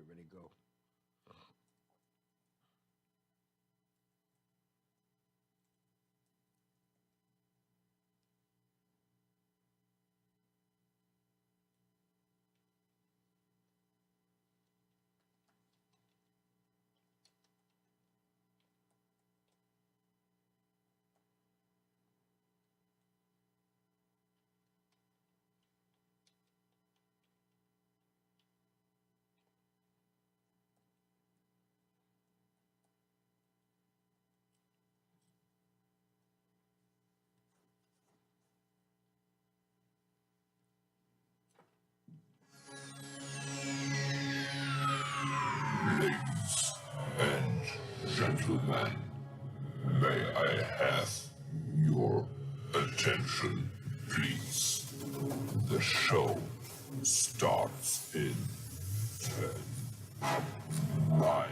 ready to go. Ladies and gentlemen, may I have your attention, please? The show starts in 10, 9,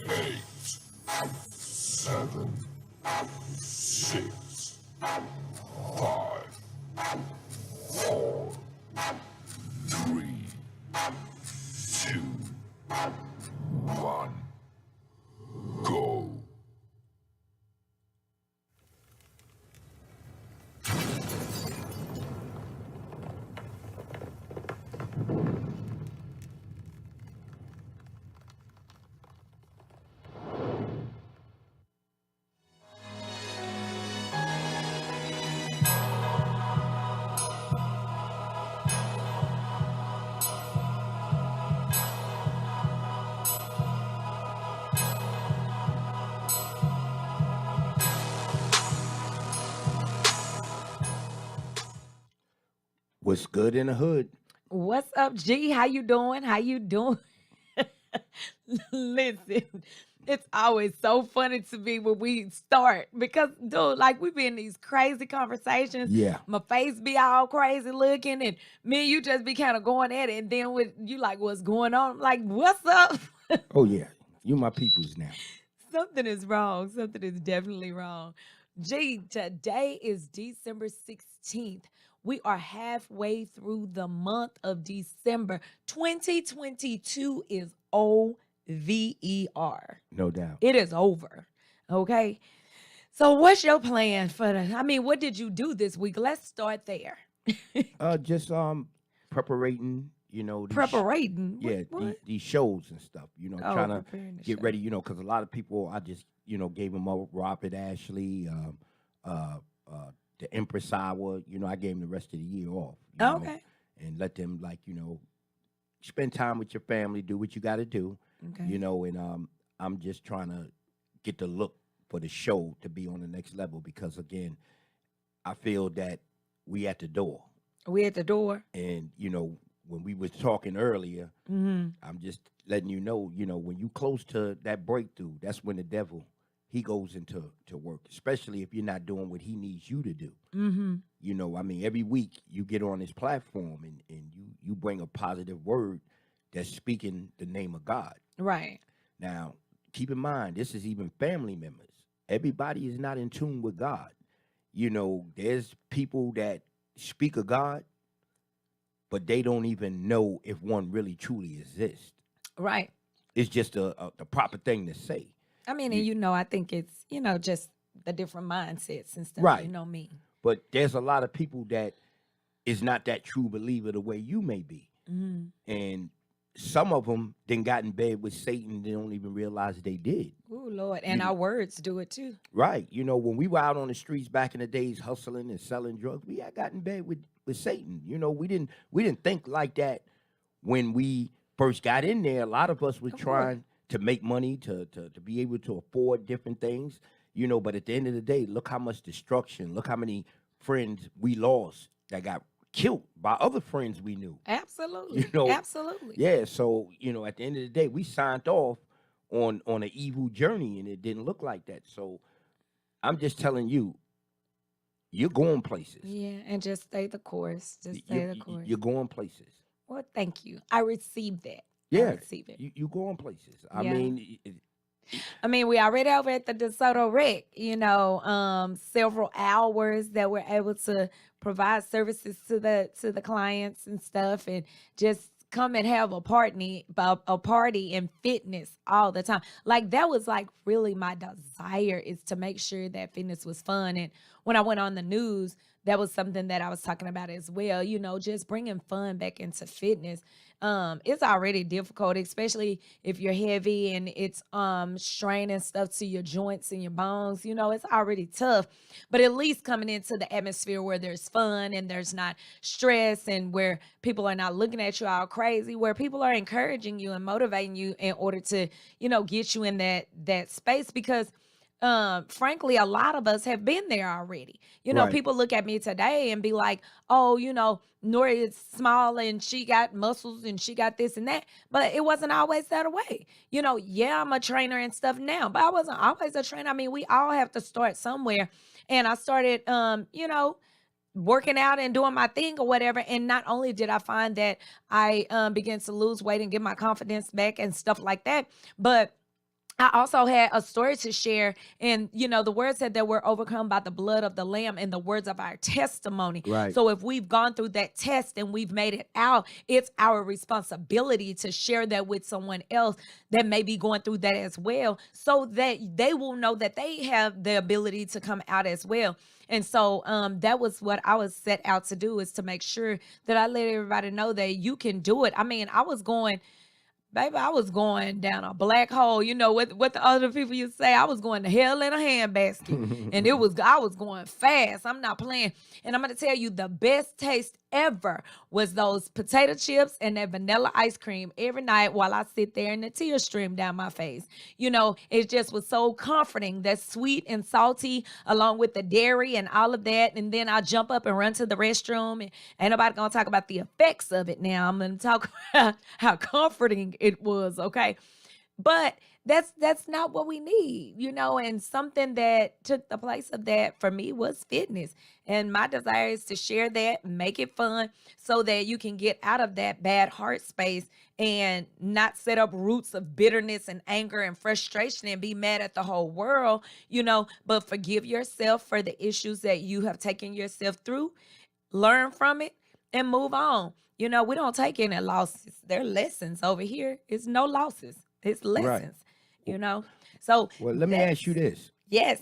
8, 7, 6, 5, 4, 3, 2, 1, go. What's good in the hood? What's up, G? How you doing? How you doing? Listen, it's always so funny to me when we start because, dude, like we be in these crazy conversations. Yeah. My face be all crazy looking, and me and you just be kind of going at it. And then with you, like, what's going on? I'm like, what's up? Oh yeah, you my peoples now. Something is wrong. Something is definitely wrong. Gee, today is December 16th. We are halfway through the month of December. 2022 is over. No doubt. It is over. Okay. So what's your plan for what did you do this week? Let's start there. Just preparating. Preparating. Yeah, What? these shows and stuff. Oh, Trying to preparing the get show. ready. Because a lot of people, I just gave them up. Robert Ashley, uh, the Empress Hour. I gave them the rest of the year off. Okay. And let them spend time with your family, do what you got to do. Okay. And I'm just trying to get the look for the show to be on the next level because again, I feel that we at the door. We at the door. And when we was talking earlier, Mm-hmm. I'm just letting when you close to that breakthrough, that's when the devil he goes into work, especially if you're not doing what he needs you to do. Mm-hmm. Every week you get on this platform and you bring a positive word that's speaking the name of God. Right. Now, keep in mind, this is even family members. Everybody is not in tune with God. There's people that speak of God, but they don't even know if one really truly exists. Right. It's just the proper thing to say. And You, I think it's, just the different mindsets and stuff, right. me. But there's a lot of people that is not that true believer the way you may be. Mm-hmm. And some of them then got in bed with Satan, they don't even realize they did. Oh, Lord. And our words do it too. Right. When we were out on the streets back in the days hustling and selling drugs, we had got in bed with Satan. We didn't think like that when we first got in there. A lot of us were Of course. trying to make money to be able to afford different things, but at the end of the day, look how much destruction, look how many friends we lost that got killed by other friends we knew. Absolutely. know, Absolutely. Yeah, so at the end of the day, we signed off on an evil journey, and it didn't look like that. So I'm just telling you, you're going places. Yeah. And just stay the course. Just stay the course. You're going places. Well, thank you. I received that. I Yeah, receive it. you going places. I Yeah. mean, We already over at the DeSoto Rec, several hours that we're able to provide services to the clients and stuff and just come and have a party in fitness all the time. Like that was like really my desire, is to make sure that fitness was fun. And when I went on the news, that was something that I was talking about as well, just bringing fun back into fitness. It's already difficult, especially if you're heavy and it's straining stuff to your joints and your bones. It's already tough. But at least coming into the atmosphere where there's fun and there's not stress, and where people are not looking at you all crazy, where people are encouraging you and motivating you in order to, get you in that space. Because frankly, a lot of us have been there already. Right. People look at me today and be like, oh, Nori is small and she got muscles and she got this and that. But it wasn't always that way. Yeah, I'm a trainer and stuff now, but I wasn't always a trainer. I mean, we all have to start somewhere. And I started, working out and doing my thing or whatever. And not only did I find that I began to lose weight and get my confidence back and stuff like that, but I also had a story to share. And, the word said that we're overcome by the blood of the Lamb and the words of our testimony. Right. So if we've gone through that test and we've made it out, it's our responsibility to share that with someone else that may be going through that as well, so that they will know that they have the ability to come out as well. And so that was what I was set out to do, is to make sure that I let everybody know that you can do it. I mean, Baby, I was going down a black hole. What the other people used to say, I was going to hell in a handbasket. And I was going fast. I'm not playing. And I'm going to tell you, the best taste ever was those potato chips and that vanilla ice cream every night while I sit there and the tears stream down my face. It just was so comforting, that sweet and salty along with the dairy and all of that. And then I'll jump up and run to the restroom, and ain't nobody gonna talk about the effects of it now. I'm gonna talk about how comforting it was, okay? But that's not what we need, and something that took the place of that for me was fitness. And my desire is to share that, make it fun, so that you can get out of that bad heart space and not set up roots of bitterness and anger and frustration and be mad at the whole world, but forgive yourself for the issues that you have taken yourself through, learn from it, and move on. We don't take any losses. They're lessons over here. It's no losses. It's Right. lessons, So Well, let me ask you this. yes.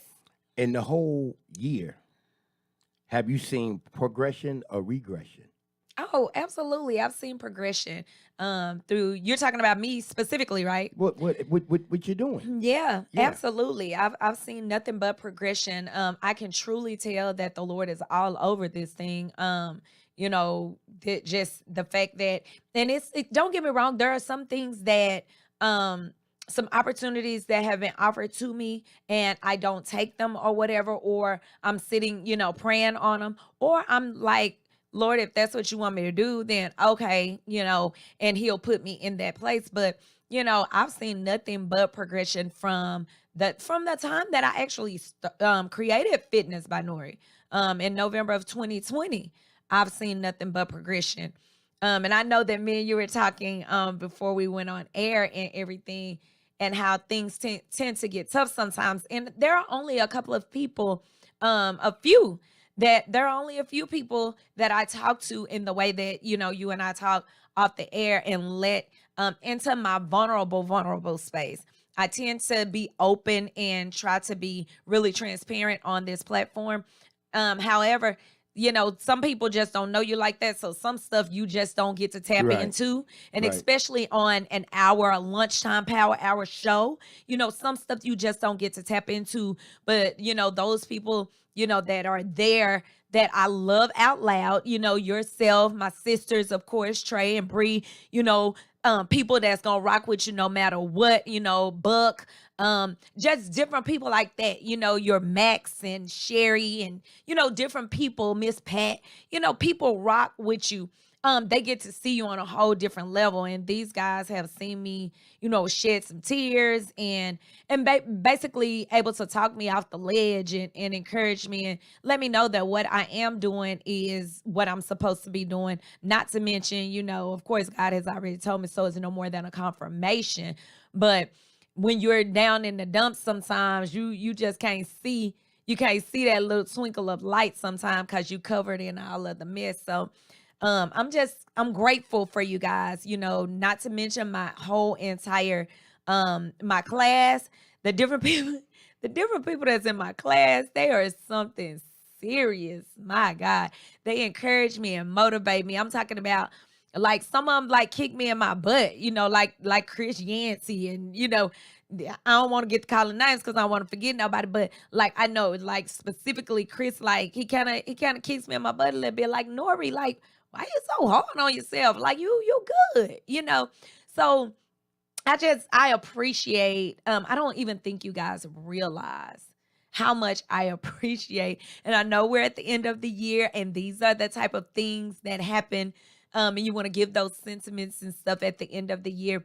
In the whole year, have you seen progression or regression? Oh, absolutely. I've seen progression through, you're talking about me specifically, right? What you doing? Yeah, Yeah. absolutely. I've seen nothing but progression. I can truly tell that the Lord is all over this thing. That just the fact that, and don't get me wrong, there are some things that some opportunities that have been offered to me and I don't take them or whatever, or I'm sitting, praying on them, or I'm like, Lord, if that's what you want me to do, then okay, and he'll put me in that place. But, I've seen nothing but progression from the time that I actually created Fitness by Nori in November of 2020. I've seen nothing but progression. And I know that me and you were talking before we went on air and everything, and how things tend to get tough sometimes. And there are only a couple of people, there are only a few people that I talk to in the way that, you and I talk off the air, and let into my vulnerable space. I tend to be open and try to be really transparent on this platform. However, some people just don't know you like that. So some stuff you just don't get to tap Right. into. And Right. especially on an hour, a lunchtime power hour show, some stuff you just don't get to tap into. But, those people, that are there, that I love out loud, yourself, my sisters, of course, Trey and Bree, people that's gonna rock with you no matter what, Buck, just different people like that, your Max and Sherry, and different people, Miss Pat, people rock with you. They get to see you on a whole different level, and these guys have seen me, shed some tears, and basically able to talk me off the ledge, and encourage me and let me know that what I am doing is what I'm supposed to be doing. Not to mention, of course, God has already told me so. It's no more than a confirmation. But when you're down in the dumps, sometimes you just can't see. You can't see that little twinkle of light sometimes because you covered in all of the mess. So I'm grateful for you guys, not to mention my whole entire my class, the different people, the different people that's in my class, they are something serious. My God. They encourage me and motivate me. I'm talking about like some of them like kick me in my butt, like Chris Yancey and I don't want to get to calling names because I don't want to forget nobody, but like I know like specifically Chris, like he kinda kicks me in my butt a little bit, like Nori, like why you so hard on yourself? Like you good. So I appreciate, I don't even think you guys realize how much I appreciate. And I know we're at the end of the year and these are the type of things that happen. And you want to give those sentiments and stuff at the end of the year.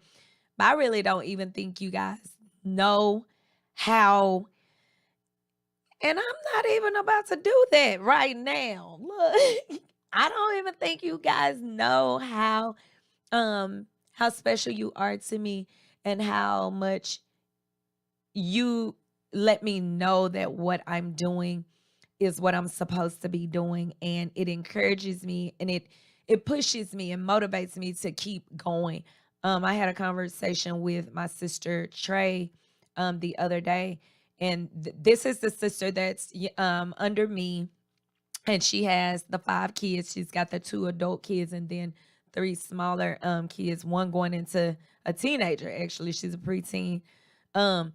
But I really don't even think you guys know how, and I'm not even about to do that right now. Look, I don't even think you guys know how special you are to me and how much you let me know that what I'm doing is what I'm supposed to be doing, and it encourages me and it pushes me and motivates me to keep going. I had a conversation with my sister Trey the other day, and this is the sister that's under me, and she has the 5 kids. She's got the 2 adult kids and then 3 smaller kids, one going into a teenager. Actually, she's a preteen. Um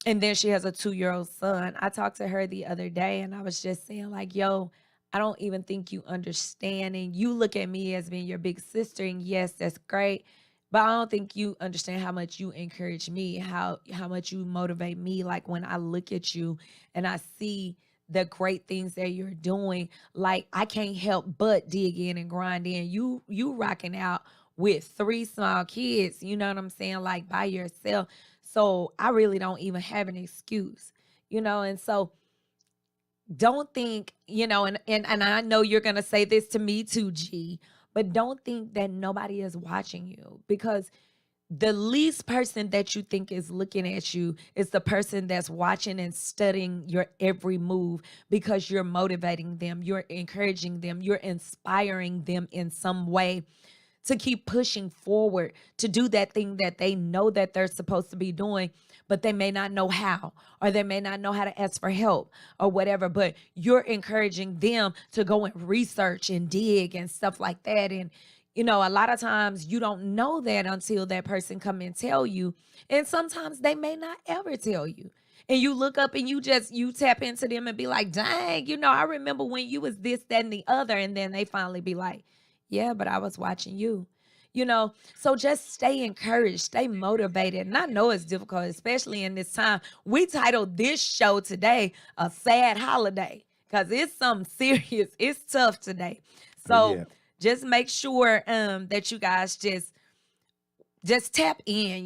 and then she has a 2-year-old son. I talked to her the other day and I was just saying, like, yo, I don't even think you understand. And you look at me as being your big sister. And yes, that's great. But I don't think you understand how much you encourage me, how much you motivate me. Like when I look at you and I see the great things that you're doing, like I can't help but dig in and grind in. You rocking out with 3 small kids, you know what I'm saying? Like by yourself. So I really don't even have an excuse. And so don't think, and I know you're gonna say this to me too, G, but don't think that nobody is watching you, because the least person that you think is looking at you is the person that's watching and studying your every move, because you're motivating them, you're encouraging them, you're inspiring them in some way to keep pushing forward, to do that thing that they know that they're supposed to be doing, but they may not know how, or they may not know how to ask for help or whatever, but you're encouraging them to go and research and dig and stuff like that. And, a lot of times you don't know that until that person come and tell you. And sometimes they may not ever tell you. And you look up and you tap into them and be like, dang, I remember when you was this, that, and the other. And then they finally be like, yeah, but I was watching you. So just stay encouraged, stay motivated. And I know it's difficult, especially in this time. We titled this show today A Sad Holiday, because it's something serious. It's tough today. So Yeah. just make sure that you guys just tap in.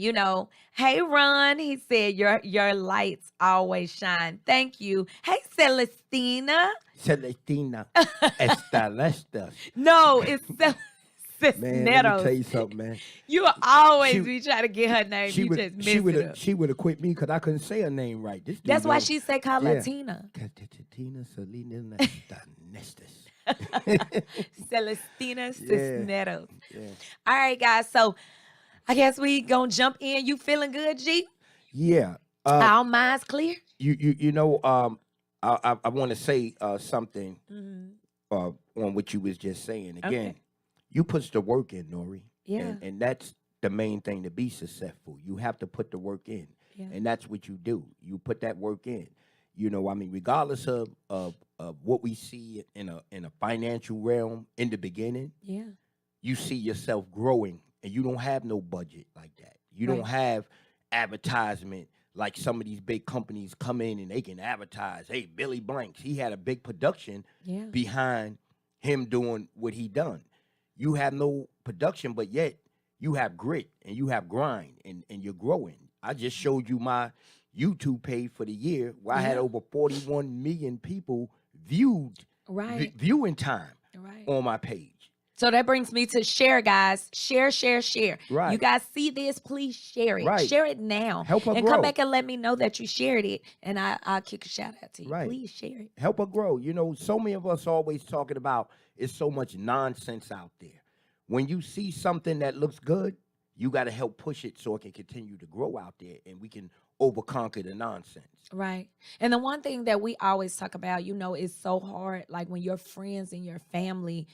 Hey, Ron, he said your lights always shine. Thank you. Hey, Celestina. Celestina Estalestas. No, it's Man, let me tell Cisneros. you something, man. You will always She be trying to get her name. she You would just she mess would it have up. she would have quit me because I couldn't say her name right. This dude That's why know- she said call yeah. Latina. Tina Selena Nestas. Celestina Yeah. Cisneros. Yeah. All right, guys. So I guess we gonna jump in. You feeling good, G? Yeah. Our minds clear? I want to say something Mhm. on what you was just saying. Again, Okay. you put the work in, Nori. Yeah. And that's the main thing to be successful. You have to put the work in. Yeah. And that's what you do. You put that work in. Regardless of what we see in a financial realm in the beginning, Yeah. you see yourself growing, and you don't have no budget like that. You Right. don't have advertisement like some of these big companies come in and they can advertise. Hey, Billy Blanks, he had a big production Yeah. behind him doing what he done. You have no production, but yet you have grit and you have grind and you're growing. I just showed you my YouTube page for the year where I had Yeah. over 41 million people Right. viewing time Right. on my page. So that brings me to share, guys. Share, share, share. You Right. guys see this? Please share it. Right. Share it now. Help her And grow. come back and let me know that you shared it. And I'll kick a shout out to you. Right. Please share it. Help her grow. So many of us always talking about it's so much nonsense out there. When you see something that looks good, you got to help push it so it can continue to grow out there and we can overconquer the nonsense. Right. And the one thing that we always talk about, is so hard. Like when your friends and your family,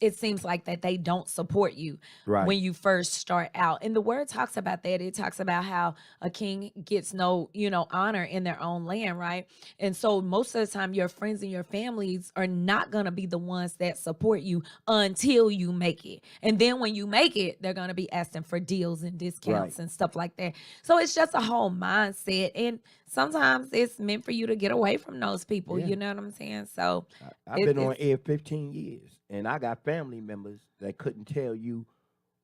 it seems like that they don't support you Right. when you first start out. And the word talks about that. It talks about how a king gets no, honor in their own land, right? And so most of the time, your friends and your families are not going to be the ones that support you until you make it. And then when you make it, they're going to be asking for deals and discounts Right. and stuff like that. So it's just a whole mindset. And sometimes it's meant for you to get away from those people. Yeah. You know what I'm saying? So I've been on air 15 years, and I got family members that couldn't tell you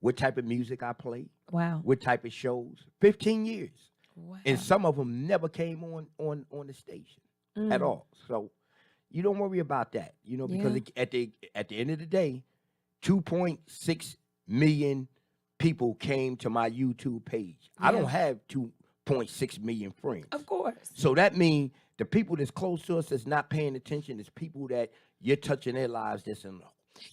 what type of music I play, wow. what type of shows. 15 years, Wow. and some of them never came on the station at all. So you don't worry about that, because at the end of the day, 2.6 million people came to my YouTube page. I don't have 2.6 million friends. Of course. So that means the people that's close to us that's not paying attention is people that you're touching their lives that's in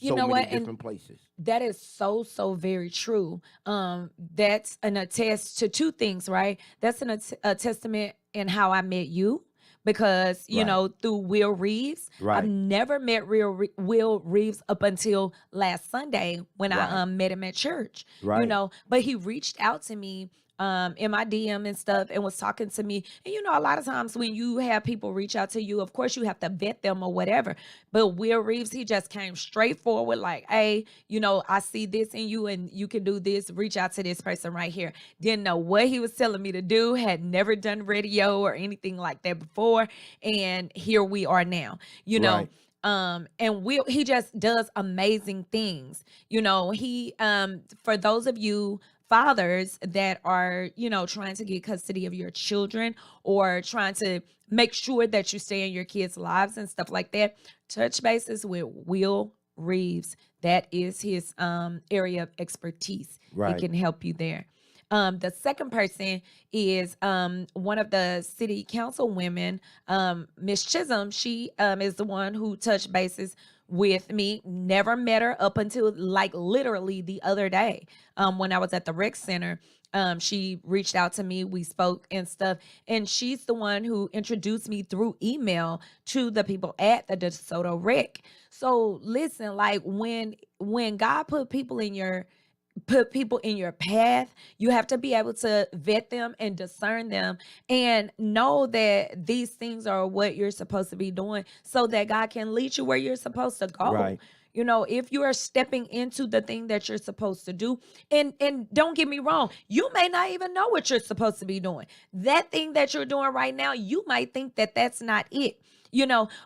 so many different places. That is so, so very true. That's an attest to two things, right? That's a testament in how I met you. Because, through Will Reeves, Right. I've never met Will Reeves up until last Sunday when I met him at church, Right. But he reached out to me in my DM and stuff and was talking to me. And, a lot of times when you have people reach out to you, of course, you have to vet them or whatever. But Will Reeves, he just came straight forward like, hey, I see this in you and you can do this. Reach out to this person right here. Didn't know what he was telling me to do. Had never done radio or anything like that before. And here we are now, Right. and he just does amazing things. He for those of you fathers that are, trying to get custody of your children or trying to make sure that you stay in your kids' lives and stuff like that, touch bases with Will Reeves. That is his area of expertise. Right. He can help you there. The second person is one of the city council women, Miss Chisholm. She is the one who touched bases with me. Never met her up until like literally the other day when I was at the rec center. She reached out to me, we spoke and stuff, and she's the one who introduced me through email to the people at the DeSoto Rec. So listen, like when God put people in your path, you have to be able to vet them and discern them and know that these things are what you're supposed to be doing so that God can lead you where you're supposed to go. Right. If you are stepping into the thing that you're supposed to do, and don't get me wrong, you may not even know what you're supposed to be doing. That thing that you're doing right now, you might think that that's not it.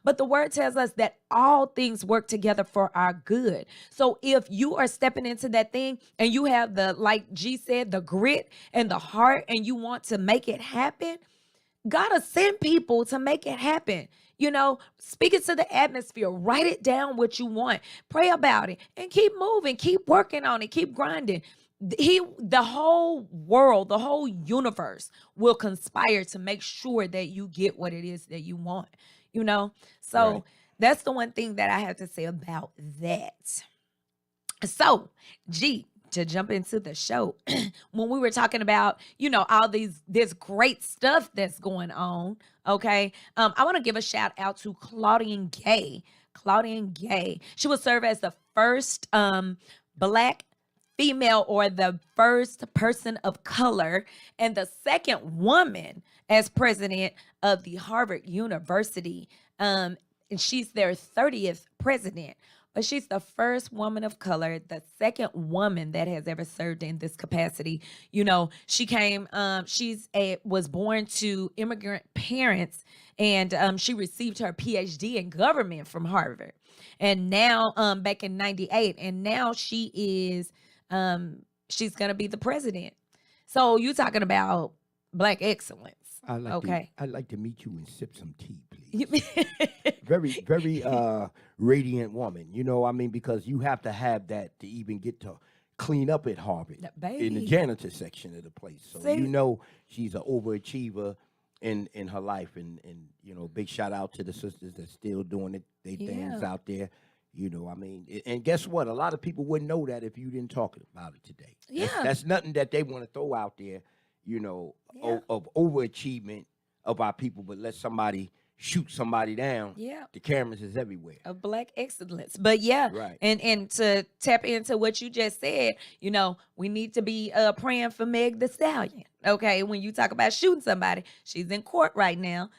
But the word tells us that all things work together for our good. So if you are stepping into that thing and you have like G said, the grit and the heart, and you want to make it happen, God will send people to make it happen. Speak it to the atmosphere, write it down what you want, pray about it, and keep moving, keep working on it, keep grinding. The whole world, the whole universe will conspire to make sure that you get what it is that you want. So Right. that's the one thing that I have to say about that. So, G, to jump into the show, when we were talking about, all this great stuff that's going on, okay, I want to give a shout out to Claudine Gay. Claudine Gay. She will serve as the first Black female or the first person of color and the second woman as president of the Harvard University. And she's their 30th president. But she's the first woman of color, the second woman that has ever served in this capacity. She was born to immigrant parents, and she received her PhD in government from Harvard. And now, back in 98, and now she is, she's going to be the president. So you talking about Black excellence. I'd like to meet you and sip some tea, please. Very, very radiant woman. Because you have to have that to even get to clean up at Harvard in the janitor section of the place. So she's an overachiever in her life, and big shout out to the sisters that's still doing their things out there. I mean, and guess what? A lot of people wouldn't know that if you didn't talk about it today. Yeah. That's nothing that they want to throw out there, Yeah. of overachievement of our people, but let somebody shoot somebody down. Yeah. The cameras is everywhere. Of black excellence. But yeah, Right. and to tap into what you just said, we need to be praying for Meg the Stallion. Okay, when you talk about shooting somebody, she's in court right now,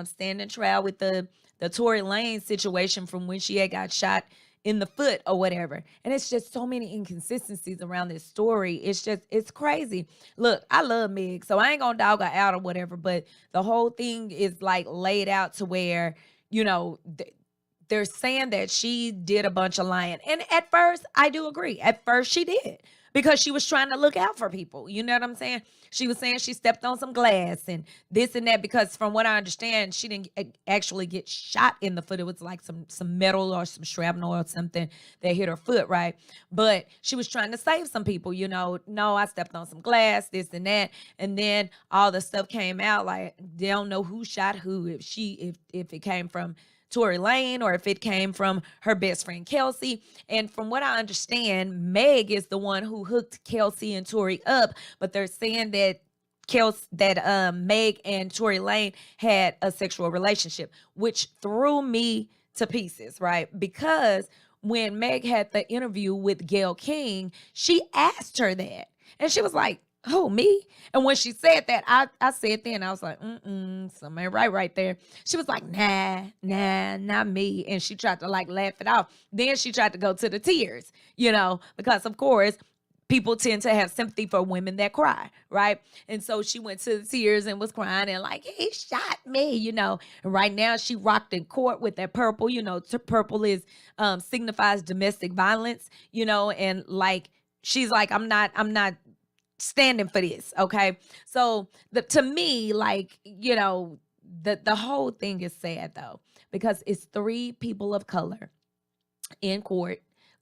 standing trial with the Tory Lane situation from when she had got shot in the foot or whatever. And it's just so many inconsistencies around this story. It's crazy. Look, I love Meg, so I ain't gonna dog her out or whatever, but the whole thing is like laid out to where, you know, they're saying that she did a bunch of lying. And at first, I do agree. At first, she did because she was trying to look out for people. You know what I'm saying? She was saying she stepped on some glass and this and that because from what I understand, she didn't actually get shot in the foot. It was like some metal or some shrapnel or something that hit her foot, right? But she was trying to save some people, no, I stepped on some glass, this and that. And then all the stuff came out like they don't know who shot who, if it came from Tory Lane or if it came from her best friend Kelsey. And from what I understand, Meg is the one who hooked Kelsey and Tory up, but they're saying that Meg and Tory Lane had a sexual relationship, which threw me to pieces, right? Because when Meg had the interview with Gayle King, she asked her that. And she was like, "Who, me?" And when she said that, I said then, I was like, something ain't right there. She was like, nah, not me. And she tried to like laugh it off. Then she tried to go to the tears, because of course, people tend to have sympathy for women that cry, right? And so she went to the tears and was crying and like, he shot me, And right now she rocked in court with that purple, purple is signifies domestic violence, and like, she's like, I'm not standing for this. Okay. So to me, like, the whole thing is sad though, because it's three people of color in court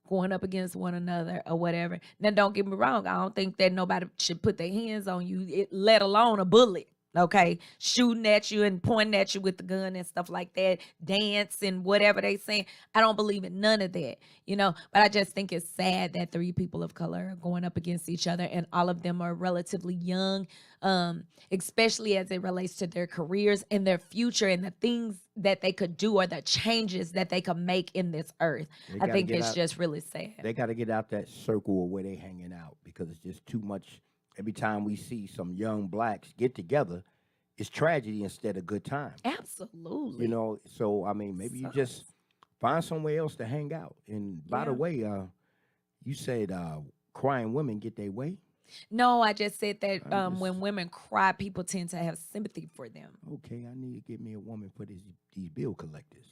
going up against one another or whatever. Now, don't get me wrong. I don't think that nobody should put their hands on you, let alone a bullet. Okay, shooting at you and pointing at you with the gun and stuff like that, dance and whatever they saying. I don't believe in none of that, but I just think it's sad that three people of color are going up against each other and all of them are relatively young, especially as it relates to their careers and their future and the things that they could do or the changes that they could make in this earth. I think it's just really sad. They got to get out that circle of where they hanging out because it's just too much. Every time we see some young blacks get together, it's tragedy instead of good time. Absolutely. So I mean, maybe you just find somewhere else to hang out. And by the way, you said crying women get their way. No, I just said that when women cry, people tend to have sympathy for them. Okay, I need to get me a woman for these bill collectors.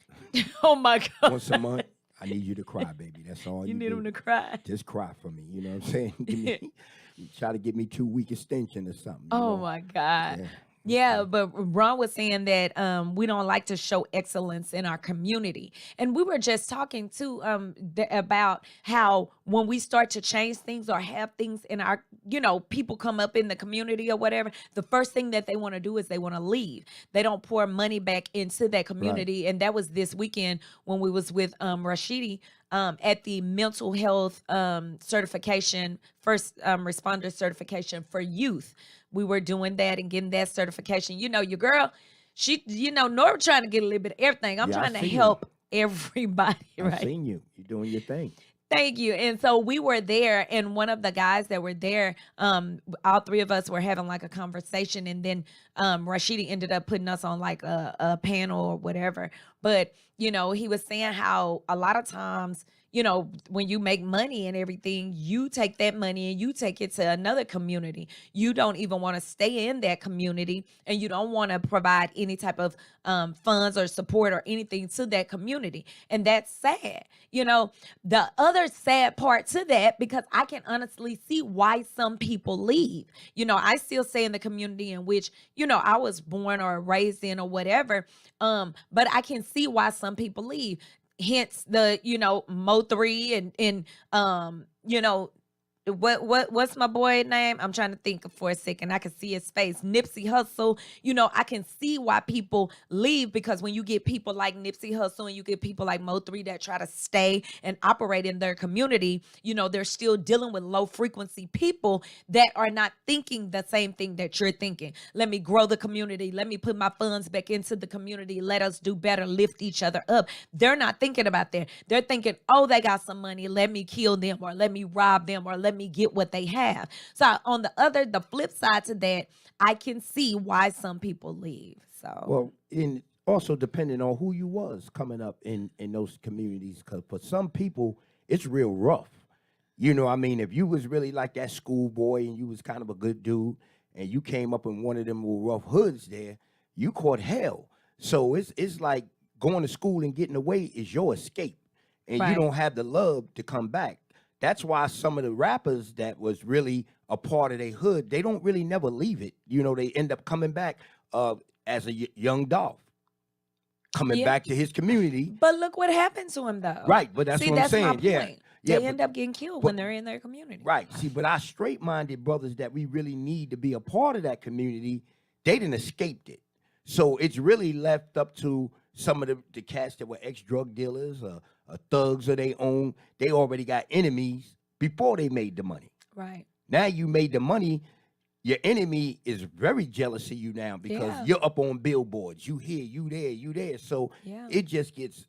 Oh my God! Once a month, I need you to cry, baby. That's all you need do. them to cry. Just cry for me. You know what I'm saying? Try to give me 2 week extension or something. Oh my God. Yeah, but Ron was saying that we don't like to show excellence in our community. And we were just talking too about how when we start to change things or have things in our, people come up in the community or whatever, the first thing that they want to do is they want to leave. They don't pour money back into that community. Right. And that was this weekend when we was with Rashidi at the mental health certification, first responder certification for youth. We were doing that and getting that certification. Your girl, she, Nori trying to get a little bit of everything. I'm trying to help everybody, right? I've seen you. You're doing your thing. Thank you. And so we were there, and one of the guys that were there, all three of us were having like a conversation, and then Rashidi ended up putting us on like a panel or whatever. But, he was saying how a lot of times, when you make money and everything, you take that money and you take it to another community. You don't even want to stay in that community, and you don't want to provide any type of funds or support or anything to that community. And that's sad. The other sad part to that, because I can honestly see why some people leave. I still stay in the community in which, I was born or raised in or whatever. But I can see why some people leave. Hence the, Mo3 and what's my boy name? I'm trying to think for a second. I can see his face. Nipsey Hussle. I can see why people leave, because when you get people like Nipsey Hussle and you get people like Mo3 that try to stay and operate in their community, they're still dealing with low frequency people that are not thinking the same thing that you're thinking. Let me grow the community. Let me put my funds back into the community. Let us do better, lift each other up. They're not thinking about that. They're thinking, oh, they got some money. Let me kill them, or let me rob them, or let me get what they have. So on the flip side to that, I can see why some people leave. So Well, in also depending on who you was coming up in those communities, because for some people it's real rough. I mean, if you was really like that schoolboy and you was kind of a good dude and you came up in one of them little rough hoods there, you caught hell. So it's like going to school and getting away is your escape, and you Right. don't have the love to come back. That's why some of the rappers that was really a part of their hood, they don't really never leave it. They end up coming back as a young Dolph, coming Yeah. back to his community. But look what happened to him, though. Right, but that's See, what I'm that's my saying. Yeah, point. yeah, They end up getting killed but- when they're in their community. right. See, but our straight-minded brothers that we really need to be a part of that community, they didn't escaped it. So it's really left up to some of the cats that were ex-drug dealers or thugs of their own. They already got enemies before they made the money. Right. Now you made the money, your enemy is very jealous of you now because Yeah. you're up on billboards. You here, you there, you there. So Yeah. it just gets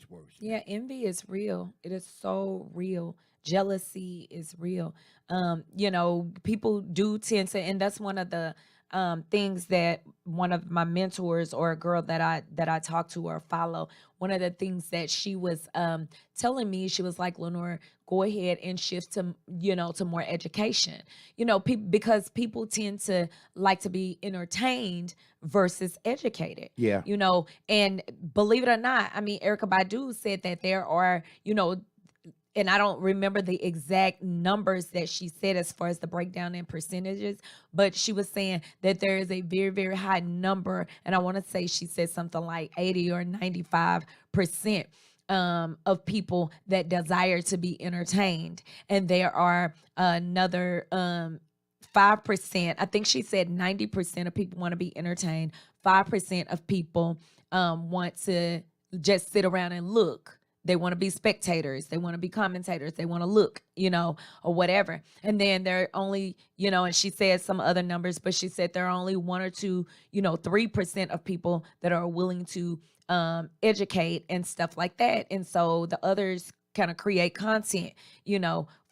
worse. Yeah, envy is real. It is so real. Jealousy is real. People do tend to, and that's one of the things that one of my mentors, or a girl that I talk to or follow, one of the things that she was telling me, she was like, Lenore, go ahead and shift to more education. Because people tend to like to be entertained versus educated. Yeah. And believe it or not, I mean, Erica Badu said that there are, and I don't remember the exact numbers that she said as far as the breakdown in percentages, but she was saying that there is a very, very high number, and I want to say she said something like 80 or 95% of people that desire to be entertained, and there are another 5%. I think she said 90% of people want to be entertained. 5% of people want to just sit around and look. They want to be spectators. They want to be commentators. They want to look, or whatever. And then there are only, and she said some other numbers, but she said there are only 1 or 2, 3% of people that are willing to educate and stuff like that. And so the others kind of create content,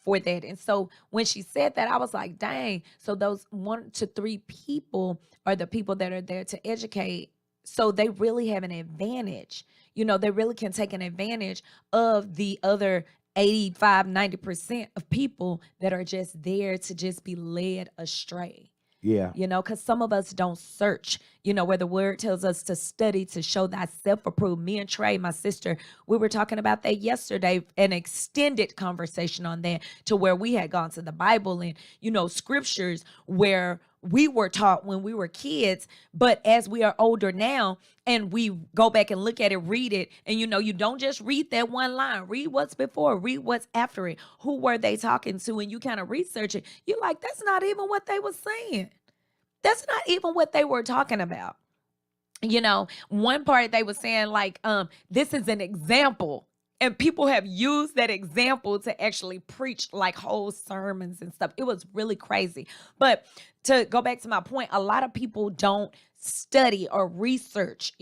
for that. And so when she said that, I was like, dang. So those 1 to 3 people are the people that are there to educate. So they really have an advantage. They really can take an advantage of the other 85, 90% of people that are just there to just be led astray. Yeah. Because some of us don't search, where the word tells us to study to show thyself approved. Me and Trey, my sister, we were talking about that yesterday, an extended conversation on that, to where we had gone to the Bible and, scriptures where we were taught when we were kids, but as we are older now and we go back and look at it, read it, and you don't just read that one line, read what's before, read what's after it. Who were they talking to? And you kind of research it. You're like, that's not even what they were saying. That's not even what they were talking about. One part they were saying like, this is an example. And people have used that example to actually preach like whole sermons and stuff. It was really crazy. But to go back to my point, a lot of people don't study or research,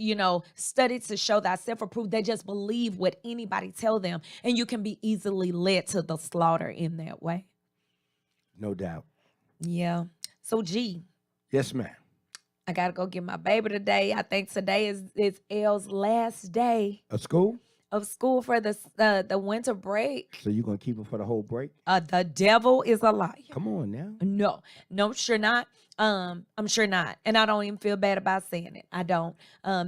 study to show thyself approved. They just believe what anybody tell them. And you can be easily led to the slaughter in that way. No doubt. Yeah. So, G, Yes, ma'am. I got to go get my baby today. I think today is L's last day A school? of school for the winter break. So you gonna keep it for the whole break? The devil is a liar. Come on now. No, sure not. I'm sure not. And I don't even feel bad about saying it. I don't.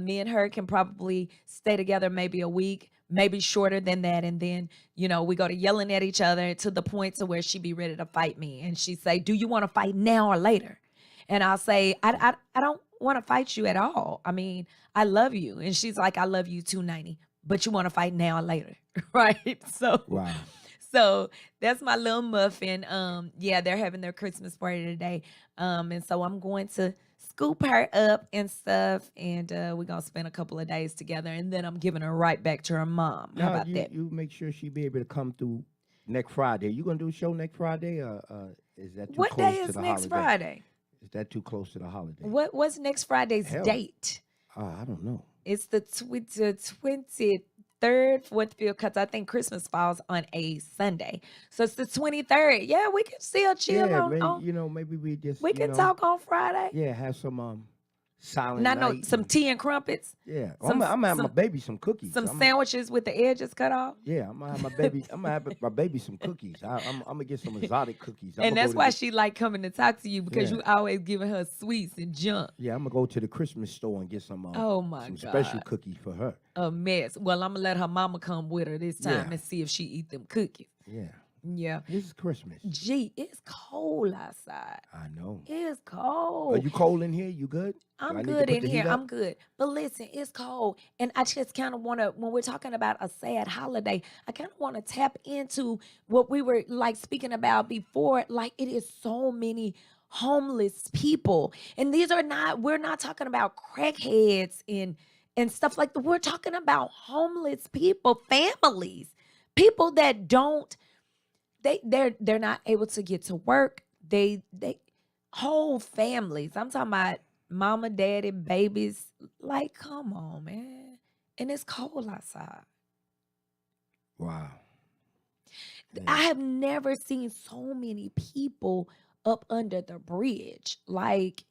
Me and her can probably stay together maybe a week, maybe shorter than that. And then, we go to yelling at each other to the point to where she be ready to fight me. And she say, do you want to fight now or later? And I'll say, I don't want to fight you at all. I mean, I love you. And she's like, I love you too, 90. But you want to fight now or later, right? So, Wow. So that's my little muffin. Yeah, they're having their Christmas party today. And so I'm going to scoop her up and stuff, and we're gonna spend a couple of days together, and then I'm giving her right back to her mom. How Now about you that? you make sure she be able to come through next Friday. You gonna do a show next Friday, or is that too What day close to is the next holiday? Friday? Is that too close to the holiday? What's next Friday's Hell, date? I don't know. It's the 23rd, 4th, 5th, because I think Christmas falls on a Sunday. So it's the 23rd. Yeah, we can still chill Yeah, on, maybe on maybe we just we can talk on Friday. yeah, have some silent And I know night. some And, tea and crumpets, yeah, some I'm gonna have my some baby some cookies. some I'm sandwiches with the edges cut off. yeah, I'm gonna have my baby. I'm gonna have my baby some cookies. I'm gonna get some exotic cookies. I'm And gonna go that's to why the she like coming to talk to you, because yeah you always giving her sweets and junk. yeah. I'm gonna go to the Christmas store and get Oh my some special God. cookies for her. A mess. Well, I'm gonna let her mama come with her this time Yeah, and see if she eat them cookies. yeah. Yeah. This is Christmas. Gee, it's cold outside. I know. It's Are cold. you cold in here? You good? Do I'm I need to good put in the here. heat up? I'm good. But listen, it's cold. And I just kind of want to, when we're talking about a sad holiday, I kind of want to tap into what we were like speaking about before. Like, it is so many homeless people. And these are not, we're not talking about crackheads and stuff like that. We're talking about homeless people, families, people that don't, they're not able to get to work. They whole families. I'm talking about mama, daddy, babies. Like, come on, man. And it's cold outside. Wow. I Man. have never seen so many people up under the bridge. Like,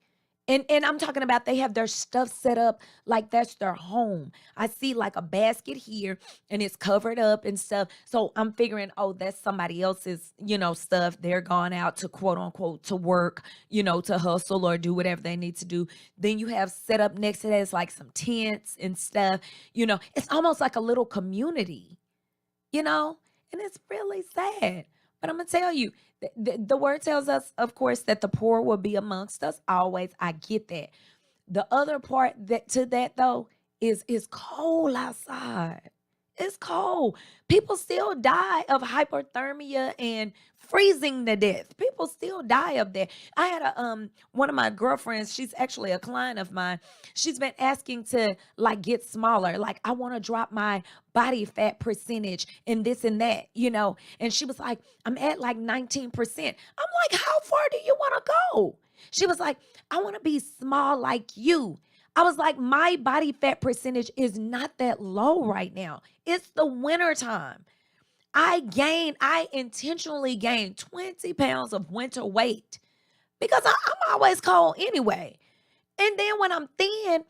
and I'm talking about they have their stuff set up like that's their home. I see like a basket here and it's covered up and stuff. So I'm figuring, oh, that's somebody else's, stuff. They're gone out to quote unquote to work, to hustle or do whatever they need to do. Then you have set up next to that is like some tents and stuff. It's almost like a little community, and it's really sad. But I'm gonna tell you, the word tells us, of course, that the poor will be amongst us always. I get that. The other part that though is it's cold outside. It's cold. People still die of hypothermia and freezing to death. People still die of that. I had a one of my girlfriends, she's actually a client of mine. She's been asking to like get smaller. Like, I want to drop my body fat percentage and this and that, And she was like, I'm at like 19%. I'm like, how far do you want to go? She was like, I want to be small like you. I was like, my body fat percentage is not that low right now. It's the winter time. I intentionally gained 20 pounds of winter weight because I'm always cold anyway. And then when I'm thin,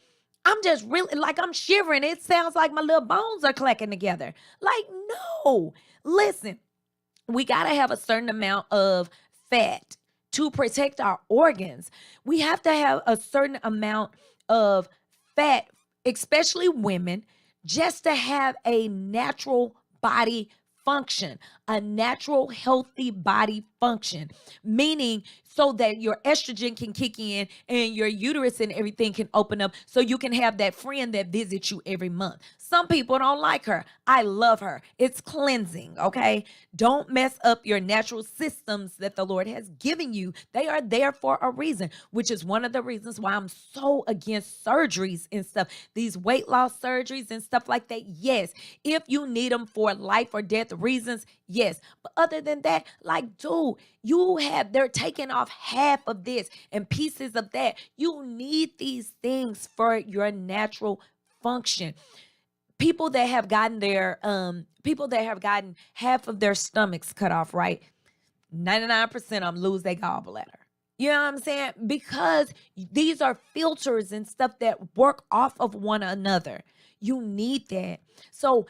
I'm just really like I'm shivering. It sounds like my little bones are clacking together. Like, no. Listen, we got to have a certain amount of fat to protect our organs. We have to have a certain amount of fat, especially women, just to have a natural body function, a natural healthy body function, meaning so that your estrogen can kick in and your uterus and everything can open up so you can have that friend that visits you every month. Some people don't like her. I love her. It's cleansing, okay? Don't mess up your natural systems that the Lord has given you. They are there for a reason, which is one of the reasons why I'm so against surgeries and stuff. These weight loss surgeries and stuff like that, yes. If you need them for life or death reasons, yes. But other than that, like, dude, they're taking off half of this and pieces of that. You need these things for your natural function. People that have gotten half of their stomachs cut off, right? 99% of them lose their gallbladder. You know what I'm saying? Because these are filters and stuff that work off of one another. You need that. So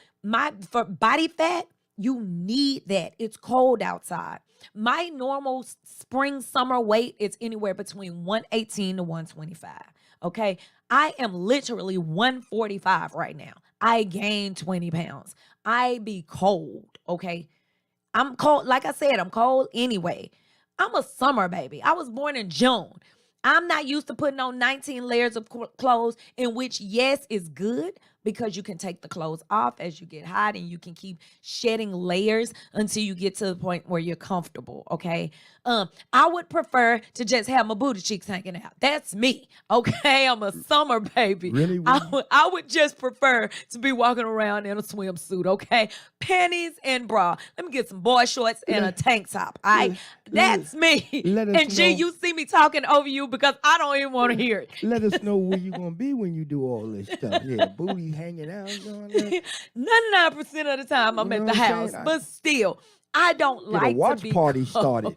for body fat, you need that. It's cold outside. My normal spring summer weight is anywhere between 118 to 125. Okay. I am literally 145 right now. I gained 20 pounds. I be cold. Okay. I'm cold. Like I said, I'm cold anyway. I'm a summer baby. I was born in June. I'm not used to putting on 19 layers of clothes, in which, yes, is good, because you can take the clothes off as you get hot and you can keep shedding layers until you get to the point where you're comfortable. Okay. I would prefer to just have my booty cheeks hanging out. That's me. Okay. I'm a summer baby. Really? I would just prefer to be walking around in a swimsuit. Okay. Panties and bra. Let me get some boy shorts and a tank top. All right. That's me. Let us And G, know. you see me talking over you because I don't even want to hear it. Let us know where you're gonna be when you do all this stuff. Yeah, booty hanging out and all that. 99% of the time I'm You at know the what I'm house, saying? but still, I don't Get a like to watch be party cold. started.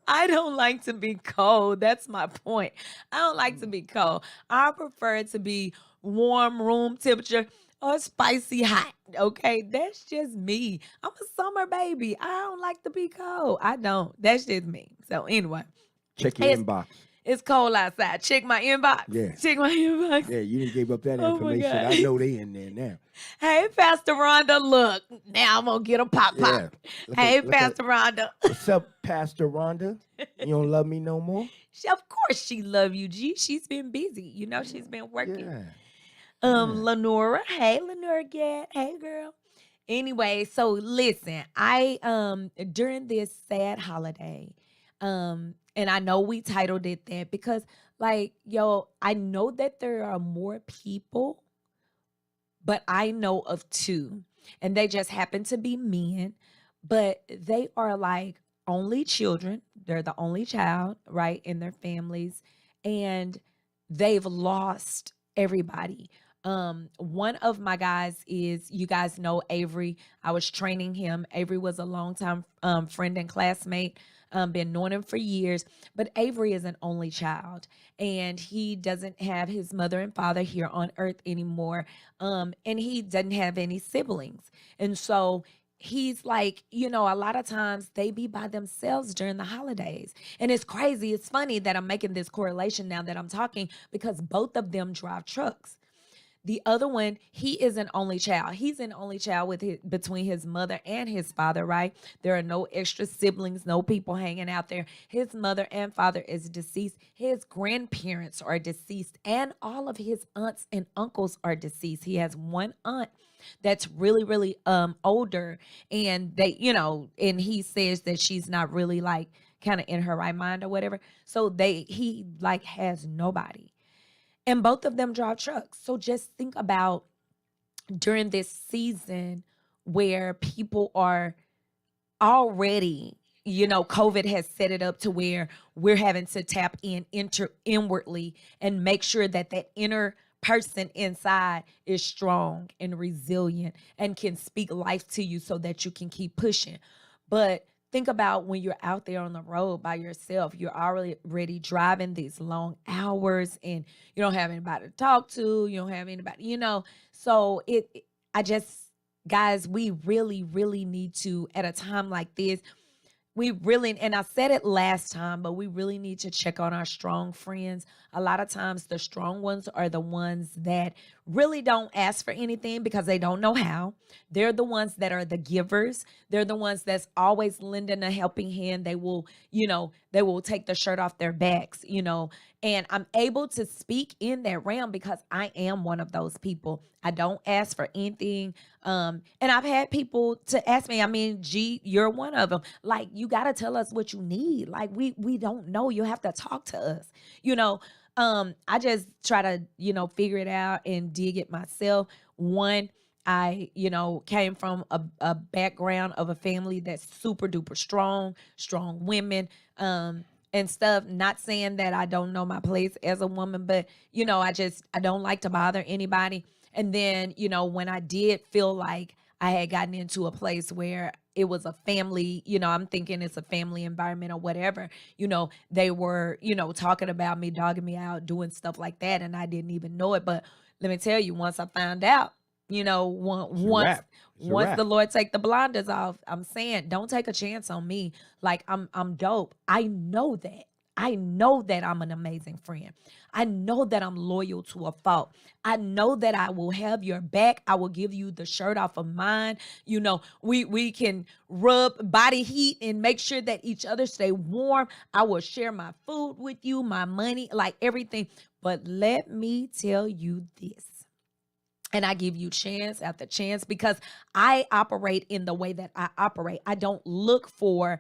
I don't like to be cold. That's my point. I don't like to be cold. I prefer to be warm room temperature or spicy hot. Okay, that's just me. I'm a summer baby. I don't like to be cold. I don't. That's just me. So anyway, Check your it's inbox. it's cold outside. Check my inbox. Yeah. Check my inbox. Yeah, you didn't give up that Oh my information. God. I know they in there now. Hey, Pastor Rhonda, look, now I'm gonna get a pop. Yeah. Hey, Look at- Pastor Rhonda. What's up, Pastor Rhonda? You don't love me no more? Of course she love you, G. She's been busy. You know, she's been working. Yeah. Lenora. Hey, Lenora Gad. Hey, girl. Anyway, so listen, I during this sad holiday, and I know we titled it that because like, yo, I know that there are more people, but I know of two, and they just happen to be men, but they are like only children. They're the only child, right, in their families, and they've lost everybody. One of my guys is, you guys know Avery. I was training him. Avery was a longtime friend and classmate. Been knowing him for years, but Avery is an only child, and he doesn't have his mother and father here on earth anymore. And he doesn't have any siblings. And so he's like, a lot of times they be by themselves during the holidays. And it's crazy. It's funny that I'm making this correlation now that I'm talking because both of them drive trucks. The other one, he is an only child. He's an only child between his mother and his father, right? There are no extra siblings, no people hanging out there. His mother and father is deceased. His grandparents are deceased, and all of his aunts and uncles are deceased. He has one aunt that's really, really older, and and he says that she's not really like kind of in her right mind or whatever. So he like has nobody. And both of them drive trucks. So just think about during this season where people are already, COVID has set it up to where we're having to tap inwardly and make sure that inner person inside is strong and resilient and can speak life to you so that you can keep pushing. But think about when you're out there on the road by yourself, you're already driving these long hours and you don't have anybody to talk to, you don't have anybody, So I just, guys, we really, really need to, at a time like this, we really, and I said it last time, but we really need to check on our strong friends. A lot of times the strong ones are the ones that really don't ask for anything because they don't know how. They're the ones that are the givers. They're the ones that's always lending a helping hand. They will, they will take the shirt off their backs, and I'm able to speak in that realm because I am one of those people. I don't ask for anything. And I've had people to ask me, I mean, G, you're one of them. Like, you got to tell us what you need. Like, we don't know. You have to talk to us, I just try to, figure it out and dig it myself. One, I, came from a background of a family that's super duper strong women, and stuff. Not saying that I don't know my place as a woman, but, I don't like to bother anybody. And then, when I did feel like I had gotten into a place where it was a family, I'm thinking it's a family environment or whatever, they were, talking about me, dogging me out, doing stuff like that. And I didn't even know it. But let me tell you, once I found out, once the Lord take the blinders off, I'm saying, don't take a chance on me. Like, I'm dope. I know that. I know that I'm an amazing friend. I know that I'm loyal to a fault. I know that I will have your back. I will give you the shirt off of mine. We can rub body heat and make sure that each other stay warm. I will share my food with you, my money, like everything. But let me tell you this. And I give you chance after chance because I operate in the way that I operate. I don't look for,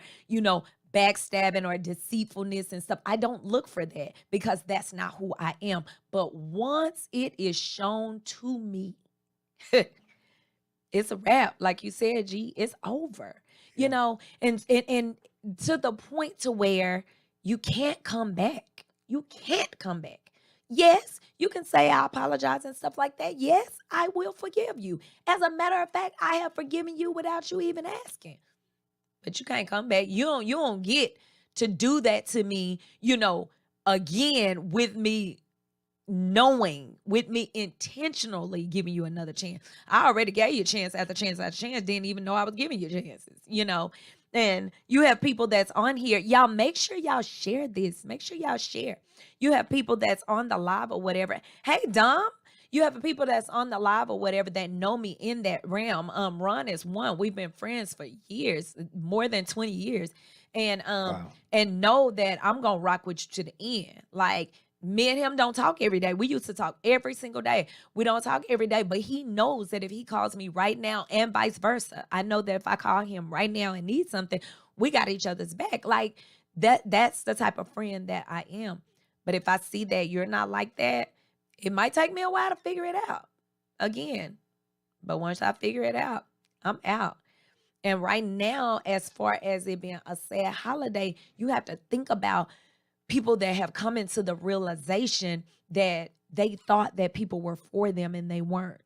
backstabbing or deceitfulness and stuff. I don't look for that because that's not who I am. But once it is shown to me, it's a wrap. Like you said, G, it's over. Yeah. And to the point to where you can't come back. You can't come back. Yes, you can say I apologize and stuff like that. Yes, I will forgive you. As a matter of fact, I have forgiven you without you even asking. But you can't come back. You don't get to do that to me, again with me knowing, with me intentionally giving you another chance. I already gave you chance after chance after chance, didn't even know I was giving you chances. And you have people that's on here. Y'all make sure y'all share this. Make sure y'all share. You have people that's on the live or whatever. Hey, Dom, you have people that's on the live or whatever that know me in that realm. Ron is one. We've been friends for years, more than 20 years. And Wow. and know that I'm gonna rock with you to the end. Like, me and him don't talk every day. We used to talk every single day. We don't talk every day, but he knows that if he calls me right now and vice versa, I know that if I call him right now and need something, we got each other's back. Like, that's the type of friend that I am. But if I see that you're not like that, it might take me a while to figure it out again. But once I figure it out, I'm out. And right now, as far as it being a sad holiday, you have to think about people that have come into the realization that they thought that people were for them and they weren't.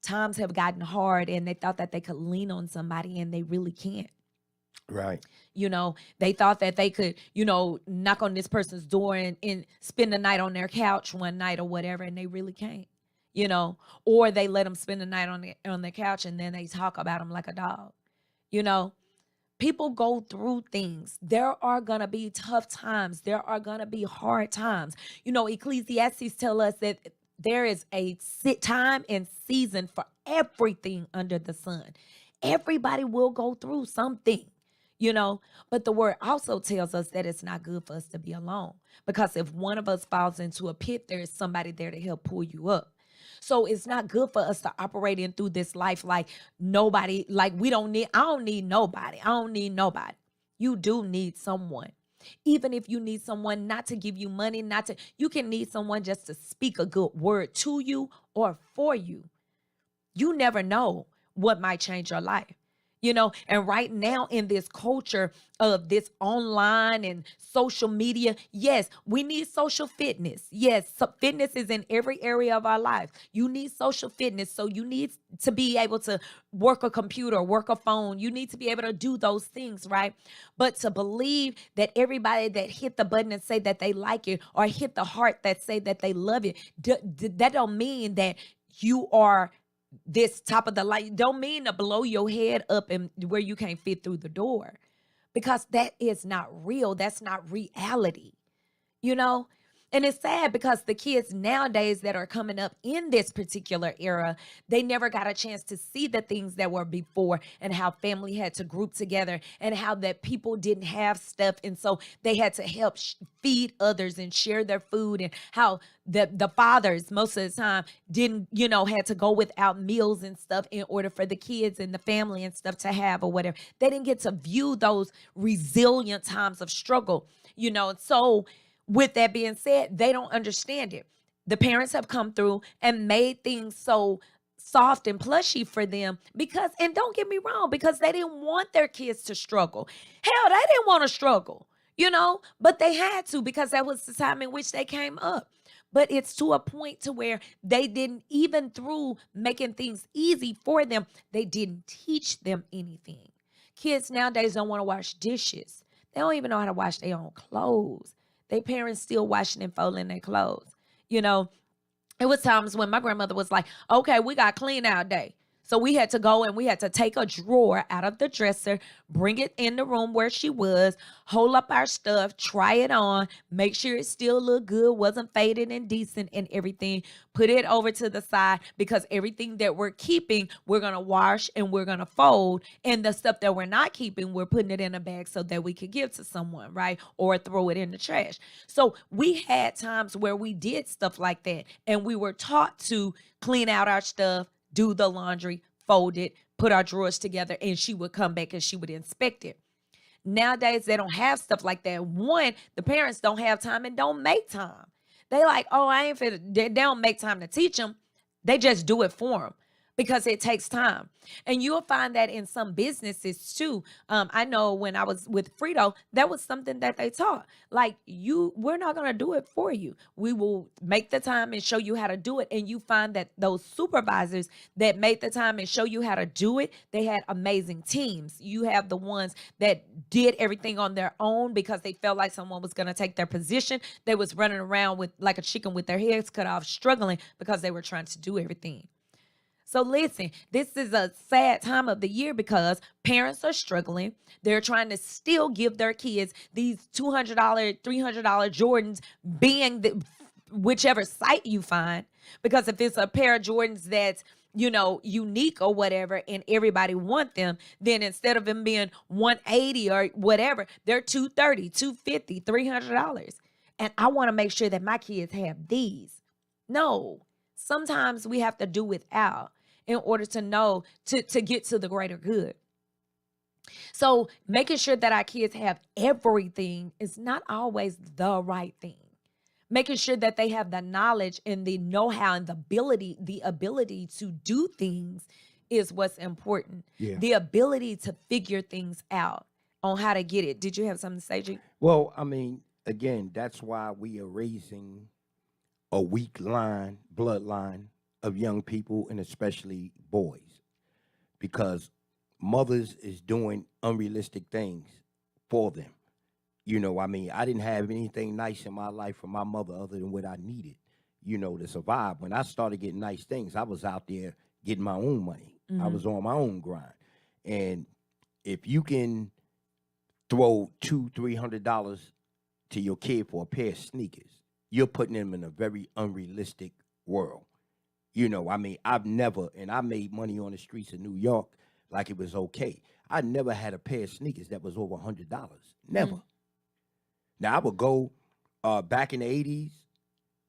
Times have gotten hard and they thought that they could lean on somebody and they really can't. Right. They thought that they could, knock on this person's door and spend the night on their couch one night or whatever, and they really can't. Or they let them spend the night on their couch and then they talk about them like a dog. You know, People go through things. There are going to be tough times. There are going to be hard times. Ecclesiastes tell us that there is a time and season for everything under the sun. Everybody will go through something, but the word also tells us that it's not good for us to be alone, because if one of us falls into a pit, there is somebody there to help pull you up. So it's not good for us to operate in through this life like nobody, like I don't need nobody. I don't need nobody. You do need someone. Even if you need someone not to give you money, you can need someone just to speak a good word to you or for you. You never know what might change your life. And right now in this culture of this online and social media, yes, we need social fitness. Yes, so fitness is in every area of our life. You need social fitness. So you need to be able to work a computer, work a phone. You need to be able to do those things, right? But to believe that everybody that hit the button and say that they like it, or hit the heart that say that they love it, that don't mean that you are this top of the line. Don't mean to blow your head up and where you can't fit through the door, because that is not real. That's not reality, you know? And it's sad because the kids nowadays that are coming up in this particular era, they never got a chance to see the things that were before, and how family had to group together, and how that people didn't have stuff. And so they had to help feed others and share their food, and how the fathers most of the time didn't, had to go without meals and stuff in order for the kids and the family and stuff to have or whatever. They didn't get to view those resilient times of struggle, So with that being said, they don't understand it. The parents have come through and made things so soft and plushy for them because, and don't get me wrong, because they didn't want their kids to struggle. Hell, they didn't want to struggle, but they had to, because that was the time in which they came up. But it's to a point to where they didn't, even through making things easy for them, they didn't teach them anything. Kids nowadays don't want to wash dishes. They don't even know how to wash their own clothes. Their parents still washing and folding their clothes. It was times when my grandmother was like, okay, we got clean out day. So we had to go and we had to take a drawer out of the dresser, bring it in the room where she was, hold up our stuff, try it on, make sure it still looked good, wasn't faded and decent and everything. Put it over to the side because everything that we're keeping, we're going to wash and we're going to fold. And the stuff that we're not keeping, we're putting it in a bag so that we could give to someone, right? Or throw it in the trash. So we had times where we did stuff like that and we were taught to clean out our stuff, do the laundry, fold it, put our drawers together, and she would come back and she would inspect it. Nowadays, they don't have stuff like that. One, the parents don't have time and don't make time. They like, oh, I ain't fit. They don't make time to teach them. They just do it for them because it takes time. And you'll find that in some businesses too. I know when I was with Frito, that was something that they taught. Like we're not gonna do it for you. We will make the time and show you how to do it. And you find that those supervisors that made the time and show you how to do it, they had amazing teams. You have the ones that did everything on their own because they felt like someone was gonna take their position. They was running around with like a chicken with their heads cut off, struggling because they were trying to do everything. So listen, this is a sad time of the year because parents are struggling. They're trying to still give their kids these $200, $300 Jordans, being whichever site you find. Because if it's a pair of Jordans that's unique or whatever, and everybody want them, then instead of them being 180 or whatever, they're 230, 250, $300. And I want to make sure that my kids have these. No, sometimes we have to do without in order to know to get to the greater good. So making sure that our kids have everything is not always the right thing. Making sure that they have the knowledge and the know-how and the ability to do things is what's important. Yeah. The ability to figure things out on how to get it. Did you have something to say, G? Well, I mean, again, that's why we are raising a weak bloodline of young people, and especially boys, because mothers is doing unrealistic things for them. I mean, I didn't have anything nice in my life from my mother other than what I needed, to survive. When I started getting nice things, I was out there getting my own money. I was on my own grind. And if you can throw $200-$300 to your kid for a pair of sneakers, you're putting them in a very unrealistic world. I mean, I've never, and I made money on the streets of New York like it was okay. I never had a pair of sneakers that was over $100. Never. Now, I would go back in the 80s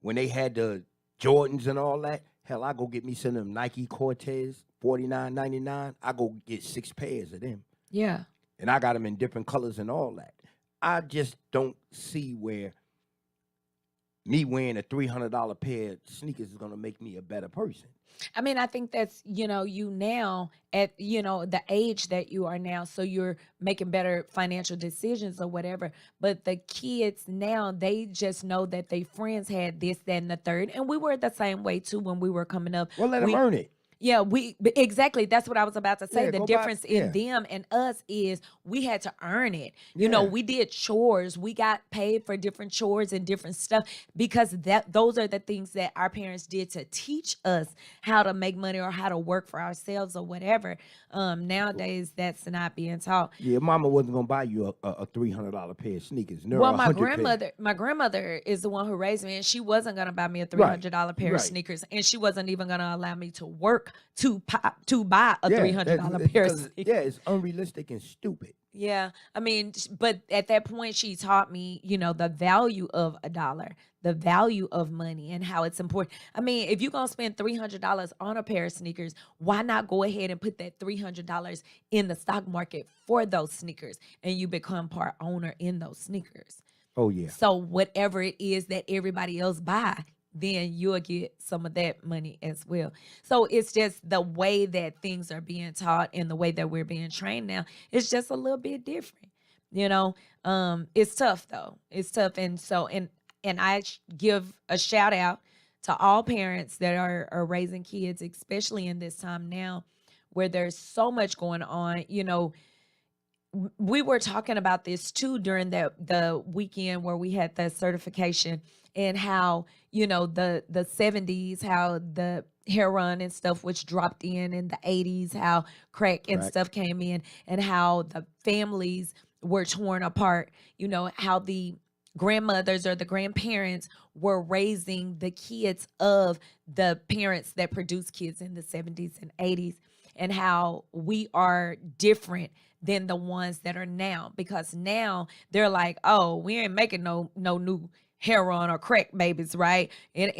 when they had the Jordans and all that. Hell, I go get me some of them Nike Cortez, $49.99. I go get 6 pairs of them. Yeah. And I got them in different colors and all that. I just don't see where me wearing a $300 pair of sneakers is going to make me a better person. I mean, I think that's, you now at, the age that you are now. So you're making better financial decisions or whatever. But the kids now, they just know that their friends had this, that, and the third. And we were the same way, too, when we were coming up. Well, let them earn it. Yeah, exactly. That's what I was about to say. Yeah, the go difference back- in yeah. them and us is we had to earn it. Yeah. We did chores. We got paid for different chores and different stuff because those are the things that our parents did to teach us how to make money or how to work for ourselves or whatever. Nowadays, that's not being taught. Yeah, mama wasn't going to buy you a $300 pair of sneakers. Nor Well, a my 100 pair. grandmother is the one who raised me, and she wasn't gonna buy me a $300 pair of right. sneakers, and she wasn't even gonna allow me to work to buy a Yeah, $300 pair of sneakers. Yeah, it's unrealistic and stupid. Yeah, I mean, but at that point, she taught me, the value of a dollar, the value of money, and how it's important. I mean, if you're gonna spend $300 on a pair of sneakers, why not go ahead and put that $300 in the stock market for those sneakers, and you become part owner in those sneakers? Oh, yeah. So whatever it is that everybody else buy, then you'll get some of that money as well. So it's just the way that things are being taught and the way that we're being trained now. It's just a little bit different. It's tough though. It's tough. And so, and I give a shout out to all parents that are raising kids, especially in this time now where there's so much going on. we were talking about this too during the weekend where we had the certification, and how, the 70s, how the heroin and stuff which dropped in the 80s, how crack and Crack. stuff came in, and how the families were torn apart, how the grandmothers or the grandparents were raising the kids of the parents that produced kids in the 70s and 80s, and how we are different than the ones that are now, because now they're like, oh, we ain't making no new heroin or crack babies, right? And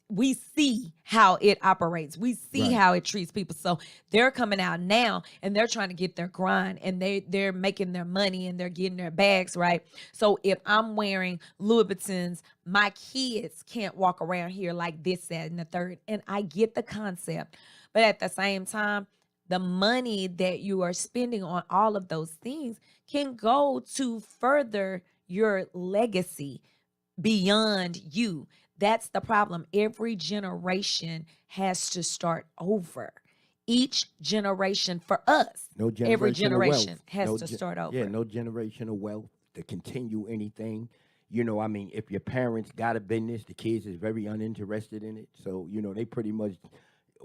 we see how it operates, we see Right. how it treats people, so they're coming out now and they're trying to get their grind, and they're making their money and they're getting their bags, right? So if I'm wearing Louis Vuittons, my kids can't walk around here like this, that, and the third, and I get the concept, but at the same time, the money that you are spending on all of those things can go to further your legacy beyond you. That's the problem. Every generation has to start over. Each generation for us, No every generational wealth. generation has No to gen- start over. Yeah, no generational wealth to continue anything. I mean, if your parents got a business, the kids is very uninterested in it. So, they pretty much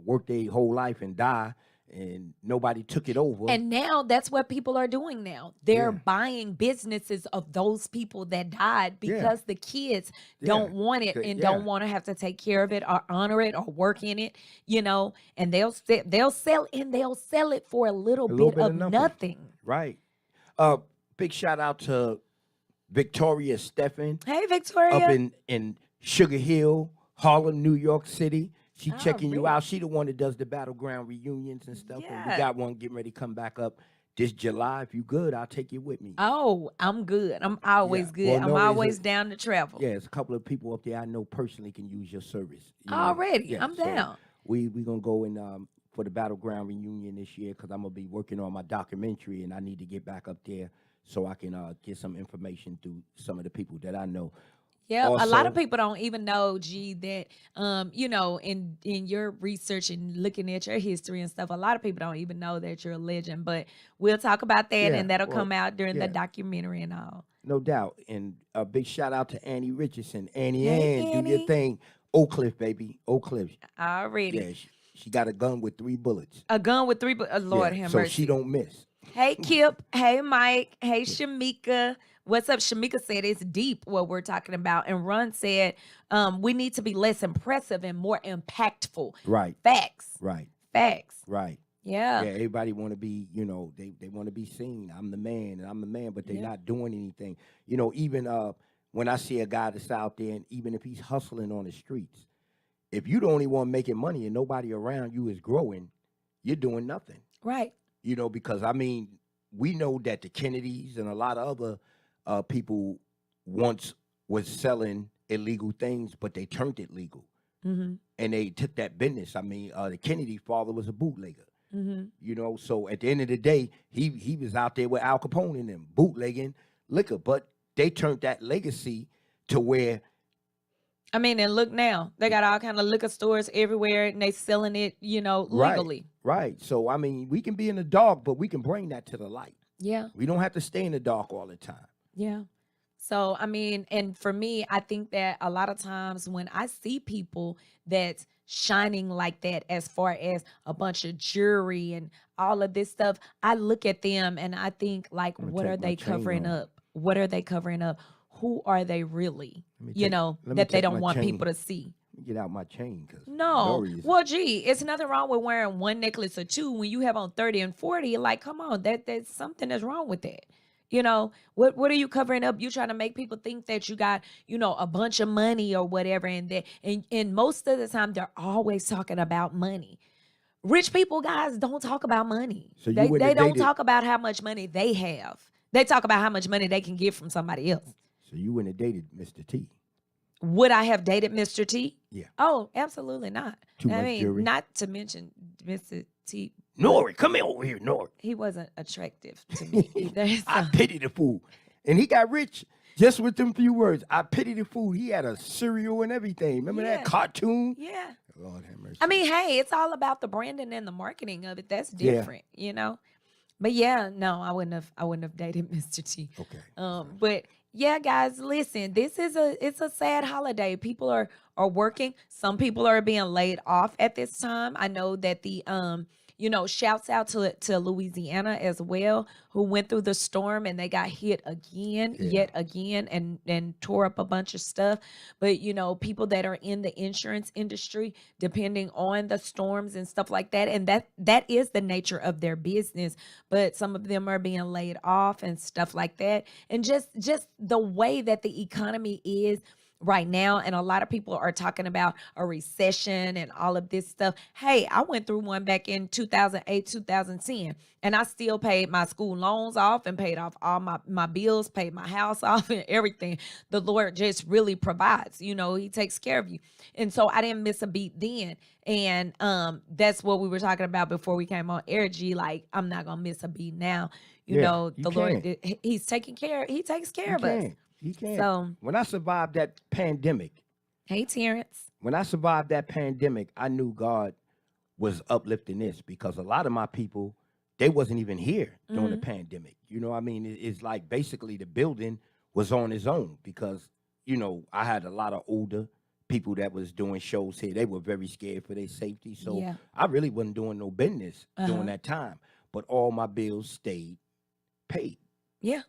work their whole life and die, and nobody took it over. And now that's what people are doing now. They're Yeah. buying businesses of those people that died Yeah. because the kids Yeah. don't want it and don't Yeah. want to have to take care of it or honor it or work in it, and they'll sell it for a little A little bit bit of of nothing. nothing. Right. Big shout out to Victoria Steffen Hey, up Victoria. in Sugar Hill, Harlem, New York City. She Oh, checking you really? out. She the one that does the battleground reunions and stuff. And we Yeah. got one getting ready to come back up this July. If you good, I'll take you with me. Oh, I'm good. I'm always Yeah. good. Well, I'm no, it's always down to travel. Yeah, it's a couple of people up there I know personally can use your service. Already. Yeah, I'm so down. we gonna go in for the battleground reunion this year because I'm gonna be working on my documentary and I need to get back up there so I can get some information through some of the people that I know. Yeah, a lot of Also, people don't even know, G, that in your research and looking at your history and stuff, a lot of people don't even know that you're a legend. But we'll talk about that, yeah, and that'll well, come out during the yeah, documentary and all. no doubt. And a big shout out to Annie Richardson. Annie Hey, Ann, do your Annie. thing. Oak Cliff, baby. Oak Cliff. Already. Yeah, she got a gun with 3 bullets. A gun with three, Lord Yeah, have so she mercy. don't miss. Hey, Kip. Hey, Mike. Hey, Shamika. What's up? Shamika said it's deep what we're talking about. And Ron said we need to be less impressive and more impactful. Right, Facts. right, Facts. right. Yeah. Yeah, everybody want to be, they want to be seen. I'm the man, and I'm the man, but they're Yeah. not doing anything. Even when I see a guy that's out there, and even if he's hustling on the streets, if you the only one making money and nobody around you is growing, you're doing nothing. Right. Because I mean, we know that the Kennedys and a lot of other people once was selling illegal things, but they turned it legal Mm-hmm. and they took that business. I mean, the Kennedy father was a bootlegger. Mm-hmm. So at the end of the day, he was out there with Al Capone and them bootlegging liquor, but they turned that legacy to where I mean, and look now, they got all kind of liquor stores everywhere, and they selling it, right, legally. right. So I mean, we can be in the dark, but we can bring that to the light. Yeah, We don't have to stay in the dark all the time. yeah. So I mean, and for me, I think that a lot of times when I see people that's shining like that, as far as a bunch of jewelry and all of this stuff, I look at them and I think, like, I'm gonna what are take my they chain covering off. up? What are they covering up? Who are they really? Let me take let me That they take don't my want chain. people to see. Let me get out my chain because No. Nori is Well, gee, it's nothing wrong with wearing one necklace or two when you have on 30 and 40. Like, come on, that's something that's wrong with that. What are you covering up? You trying to make people think that you got, a bunch of money or whatever, and most of the time they're always talking about money. Rich people, guys, don't talk about money. so you They wouldn't they have don't dated talk about how much money they have. They talk about how much money they can get from somebody else. so you wouldn't have dated Mr. T. Would I have dated Mr. T? Yeah. Oh, absolutely not. Too I much mean, jewelry. not to mention Mr. T. Nori, come here over here, Nori. He wasn't attractive to me either. I So, pity the fool. And he got rich just with them few words. I pity the fool. He had a cereal and everything. Remember Yeah. that cartoon? yeah. Lord have mercy. I mean, hey, it's all about the branding and the marketing of it. That's Yeah. different. But yeah, no, I wouldn't have dated Mr. T. Okay. But yeah, guys, listen, it's a sad holiday. People are working. Some people are being laid off at this time. I know that shouts out to Louisiana as well, who went through the storm and they got hit again, Yeah. yet again, and tore up a bunch of stuff. But people that are in the insurance industry, depending on the storms and stuff like that, and that is the nature of their business. But some of them are being laid off and stuff like that, and just the way that the economy is right now, and a lot of people are talking about a recession and all of this stuff. Hey, I went through one back in 2008, 2010, and I still paid my school loans off and paid off all my bills, paid my house off and everything. The Lord just really provides. He takes care of you. And so I didn't miss a beat then. And that's what we were talking about before we came on air, G. Like, I'm not gonna miss a beat now. Yeah. You The Lord, can. He's taking care, He takes care You of us. can. You can. So, When I survived that pandemic, hey, Terrence. I knew God was uplifting this because a lot of my people, they wasn't even here during the Mhm. pandemic. You know what I mean? It's like basically the building was on its own because, I had a lot of older people that was doing shows here. They were very scared for their safety. So Yeah. I really wasn't doing no business during Uh-huh. that time. But all my bills stayed paid. Yeah.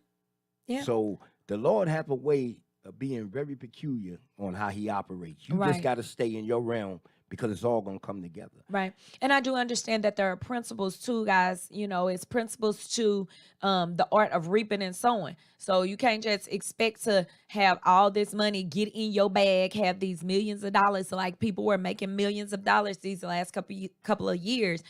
Yeah. So the Lord have a way of being very peculiar on how he operates. You just Right. got to stay in your realm because it's all going to come together. Right. And I do understand that there are principles too, guys. It's principles to the art of reaping and sowing. So you can't just expect to have all this money get in your bag, have these millions of dollars. So like people were making millions of dollars these last couple of years,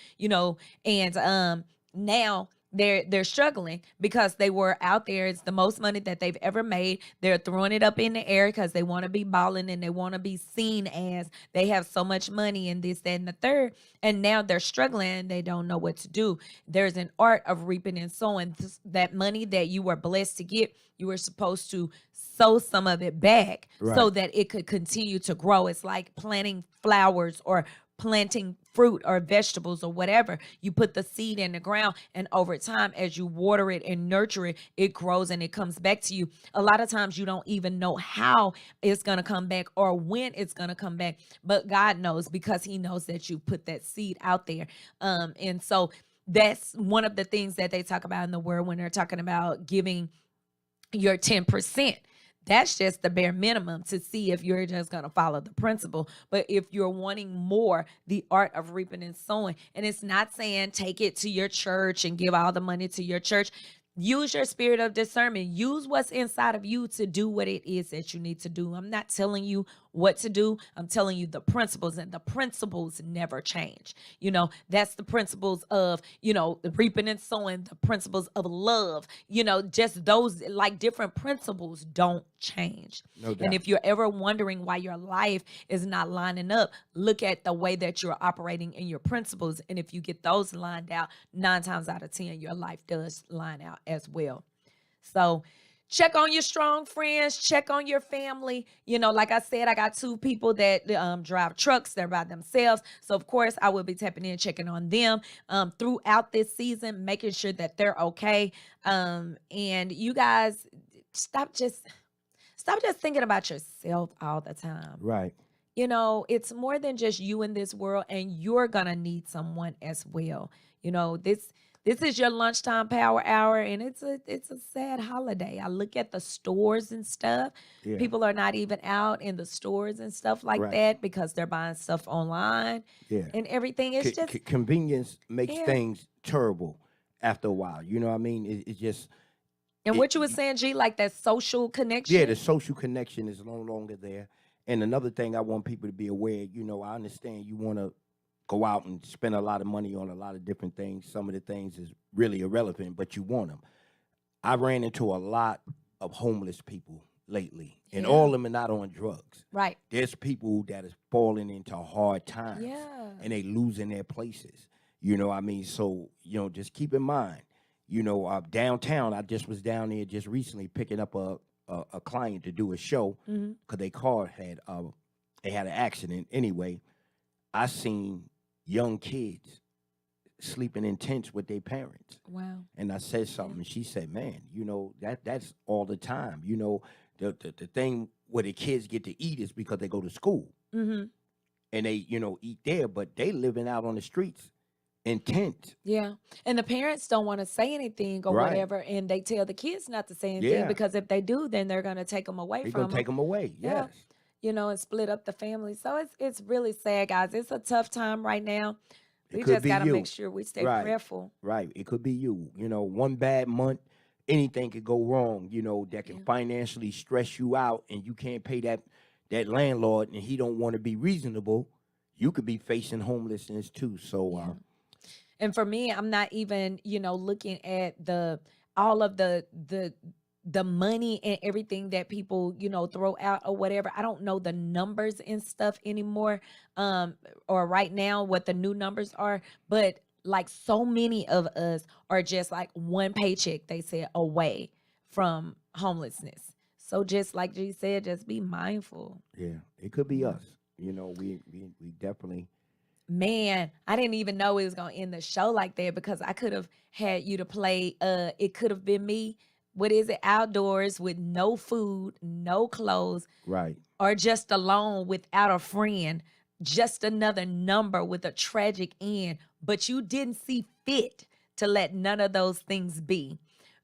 and now they're struggling because they were out there. It's the most money that they've ever made. They're throwing it up in the air because they want to be balling and they want to be seen as they have so much money and this, that, and the third. And now they're struggling and they don't know what to do. There's an art of reaping and sowing. That money that you were blessed to get, you were supposed to sow some of it back so Right. that it could continue to grow. It's like planting flowers or planting fruit or vegetables or whatever. You put the seed in the ground, and over time, as you water it and nurture it, it grows and it comes back to you. A lot of times you don't even know how it's going to come back or when it's going to come back, but God knows, because he knows that you put that seed out there. And so that's one of the things that they talk about in the word when they're talking about giving your 10%. That's just the bare minimum to see if you're just going to follow the principle. But if you're wanting more, the art of reaping and sowing, and it's not saying take it to your church and give all the money to your church. Use your spirit of discernment. Use what's inside of you to do what it is that you need to do. I'm not telling you what to do. I'm telling you the principles, and the principles never change. That's the principles of, the reaping and sowing, the principles of love, just those, like, different principles don't change. No And doubt. if you're ever wondering why your life is not lining up, look at the way that you're operating in your principles. And if you get those lined out, 9 times out of 10, your life does line out as well. So check on your strong friends, check on your family. Like I said, I got 2 people that drive trucks. They're by themselves. So of course I will be tapping in, checking on them throughout this season, making sure that they're okay. And you guys, stop just thinking about yourself all the time. Right. It's more than just you in this world, and you're gonna need someone as well. This is your lunchtime power hour, and it's a sad holiday. I look at the stores and stuff. Yeah. People are not even out in the stores and stuff like Right. that because they're buying stuff online Yeah. and everything. It's just, Convenience makes yeah. things terrible after a while. You know what I mean? It's just, And it, what you were saying, G, like that social yeah, the connection. social connection is no longer there. And another thing I want people to be aware, I understand you want to go out and spend a lot of money on a lot of different things. Some of the things is really irrelevant, but you want them. I ran into a lot of homeless people lately, and Yeah. all of them are not on drugs. Right. There's people that is falling into hard times, Yeah. and they losing their places. You know what I mean? So, just keep in mind, downtown, I just was down there just recently picking up a client to do a show Hmm. because their car they had an accident. Anyway, I seen young kids sleeping in tents with their parents. Wow. And I said something. She said, "Man, that's all the time. The thing where the kids get to eat is because they go to school Mm-hmm. and they eat there, but they living out on the streets in tents. Yeah. And the parents don't want to say anything or Right? whatever, and they tell the kids not to say anything Yeah, because if they do, then they're gonna take them away they're gonna from them. take them away. Yeah. Yes, And split up the family. So it's really sad, guys. It's a tough time right now. it We could just be got to make you. sure we stay Right, prayerful. right. It could be you. One bad month, anything could go wrong. That can Yeah. financially stress you out, and you can't pay that landlord, and he don't want to be reasonable. You could be facing homelessness too. So, Yeah. And for me, I'm not even, looking at all of the money and everything that people, throw out or whatever. I don't know the numbers and stuff anymore. Or right now what the new numbers are, but like so many of us are just like one paycheck, they said, away from homelessness. So just like G said, just be mindful. yeah, it could be Yeah. us. We definitely. Man, I didn't even know it was gonna end the show like that because I could have had you to play. It could have been me. What is it? Outdoors with no food, no clothes, Right. or just alone without a friend. Just another number with a tragic end. But you didn't see fit to let none of those things be.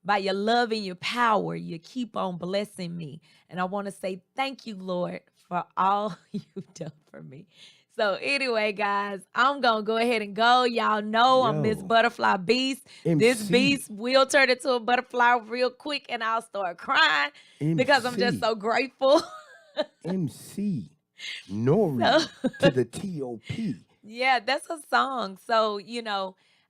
By your love and your power, you keep on blessing me. And I want to say thank you, Lord, for all you've done for me. So anyway, guys, I'm going to go ahead and go. Y'all know I'm Miss Yo, Butterfly Beast. This MC, beast will turn into a butterfly real quick and I'll start crying because I'm just MC, so grateful. MC, So Nori to the TOP. yeah, that's a song. So,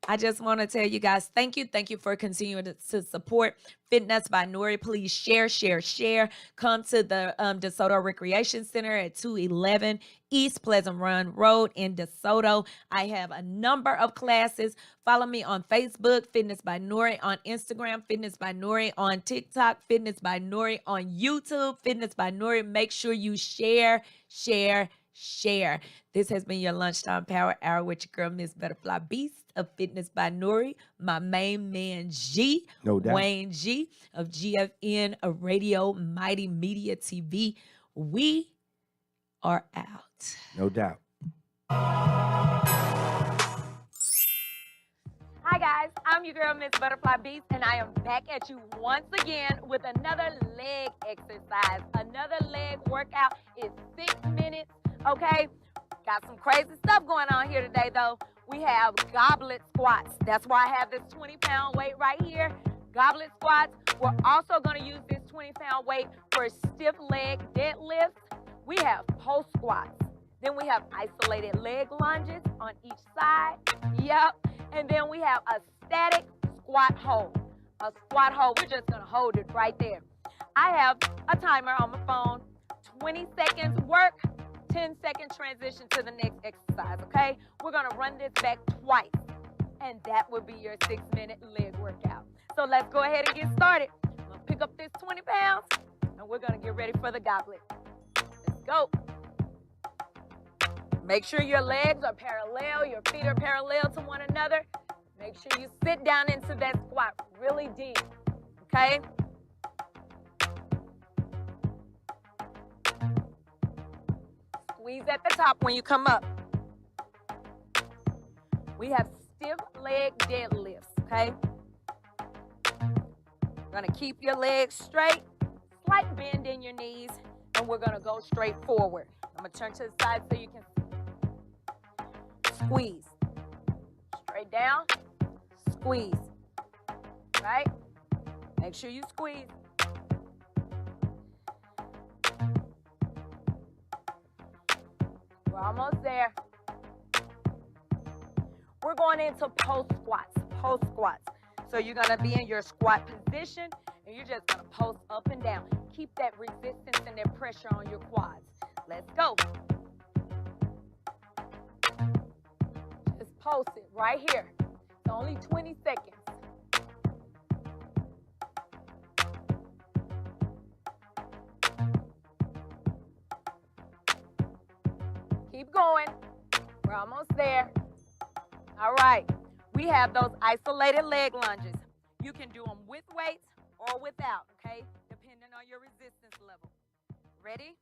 I just want to tell you guys, thank you. Thank you for continuing to support Fitness by Nori. Please share, share, share. Come to the DeSoto Recreation Center at 211 East Pleasant Run Road in DeSoto. I have a number of classes. Follow me on Facebook, Fitness by Nori, on Instagram, Fitness by Nori, on TikTok, Fitness by Nori, on YouTube, Fitness by Nori. Make sure you share, share, share. This has been your Lunchtime Power Hour with your girl, Miss Butterfly Beast of Fitness by Nori, my main man G, No doubt. Wayne G of GFN Radio Mighty Media TV. We are out. No doubt. Hi guys, I'm your girl, Miss Butterfly Beast, and I am back at you once again with another leg exercise. Another leg workout is 6 minutes, okay? Got some crazy stuff going on here today, though. We have goblet squats. That's why I have this 20-pound weight right here. Goblet squats. We're also going to use this 20-pound weight for stiff leg deadlifts. We have post squats. Then we have isolated leg lunges on each side. Yep. And then we have a static squat hold. A squat hold. We're just going to hold it right there. I have a timer on my phone. 20 seconds work. 10-second transition to the next exercise, okay? We're gonna run this back twice, and that would be your 6-minute leg workout. So let's go ahead and get started. I'm gonna pick up this 20 pounds, and we're gonna get ready for the goblet. Let's go. Make sure your legs are parallel, your feet are parallel to one another. Make sure you sit down into that squat really deep, okay? Squeeze at the top when you come up. We have stiff leg deadlifts, okay? Gonna keep your legs straight, slight bend in your knees, and we're gonna go straight forward. I'm gonna turn to the side so you can squeeze. Straight down, squeeze, right? Make sure you squeeze. We're almost there. We're going into post squats, post squats. So you're gonna be in your squat position and you're just gonna post up and down. Keep that resistance and that pressure on your quads. Let's go. Just post it right here. It's only 20 seconds. Keep going. We're almost there. All right. We have those isolated leg lunges. You can do them with weights or without, okay? Depending on your resistance level. Ready?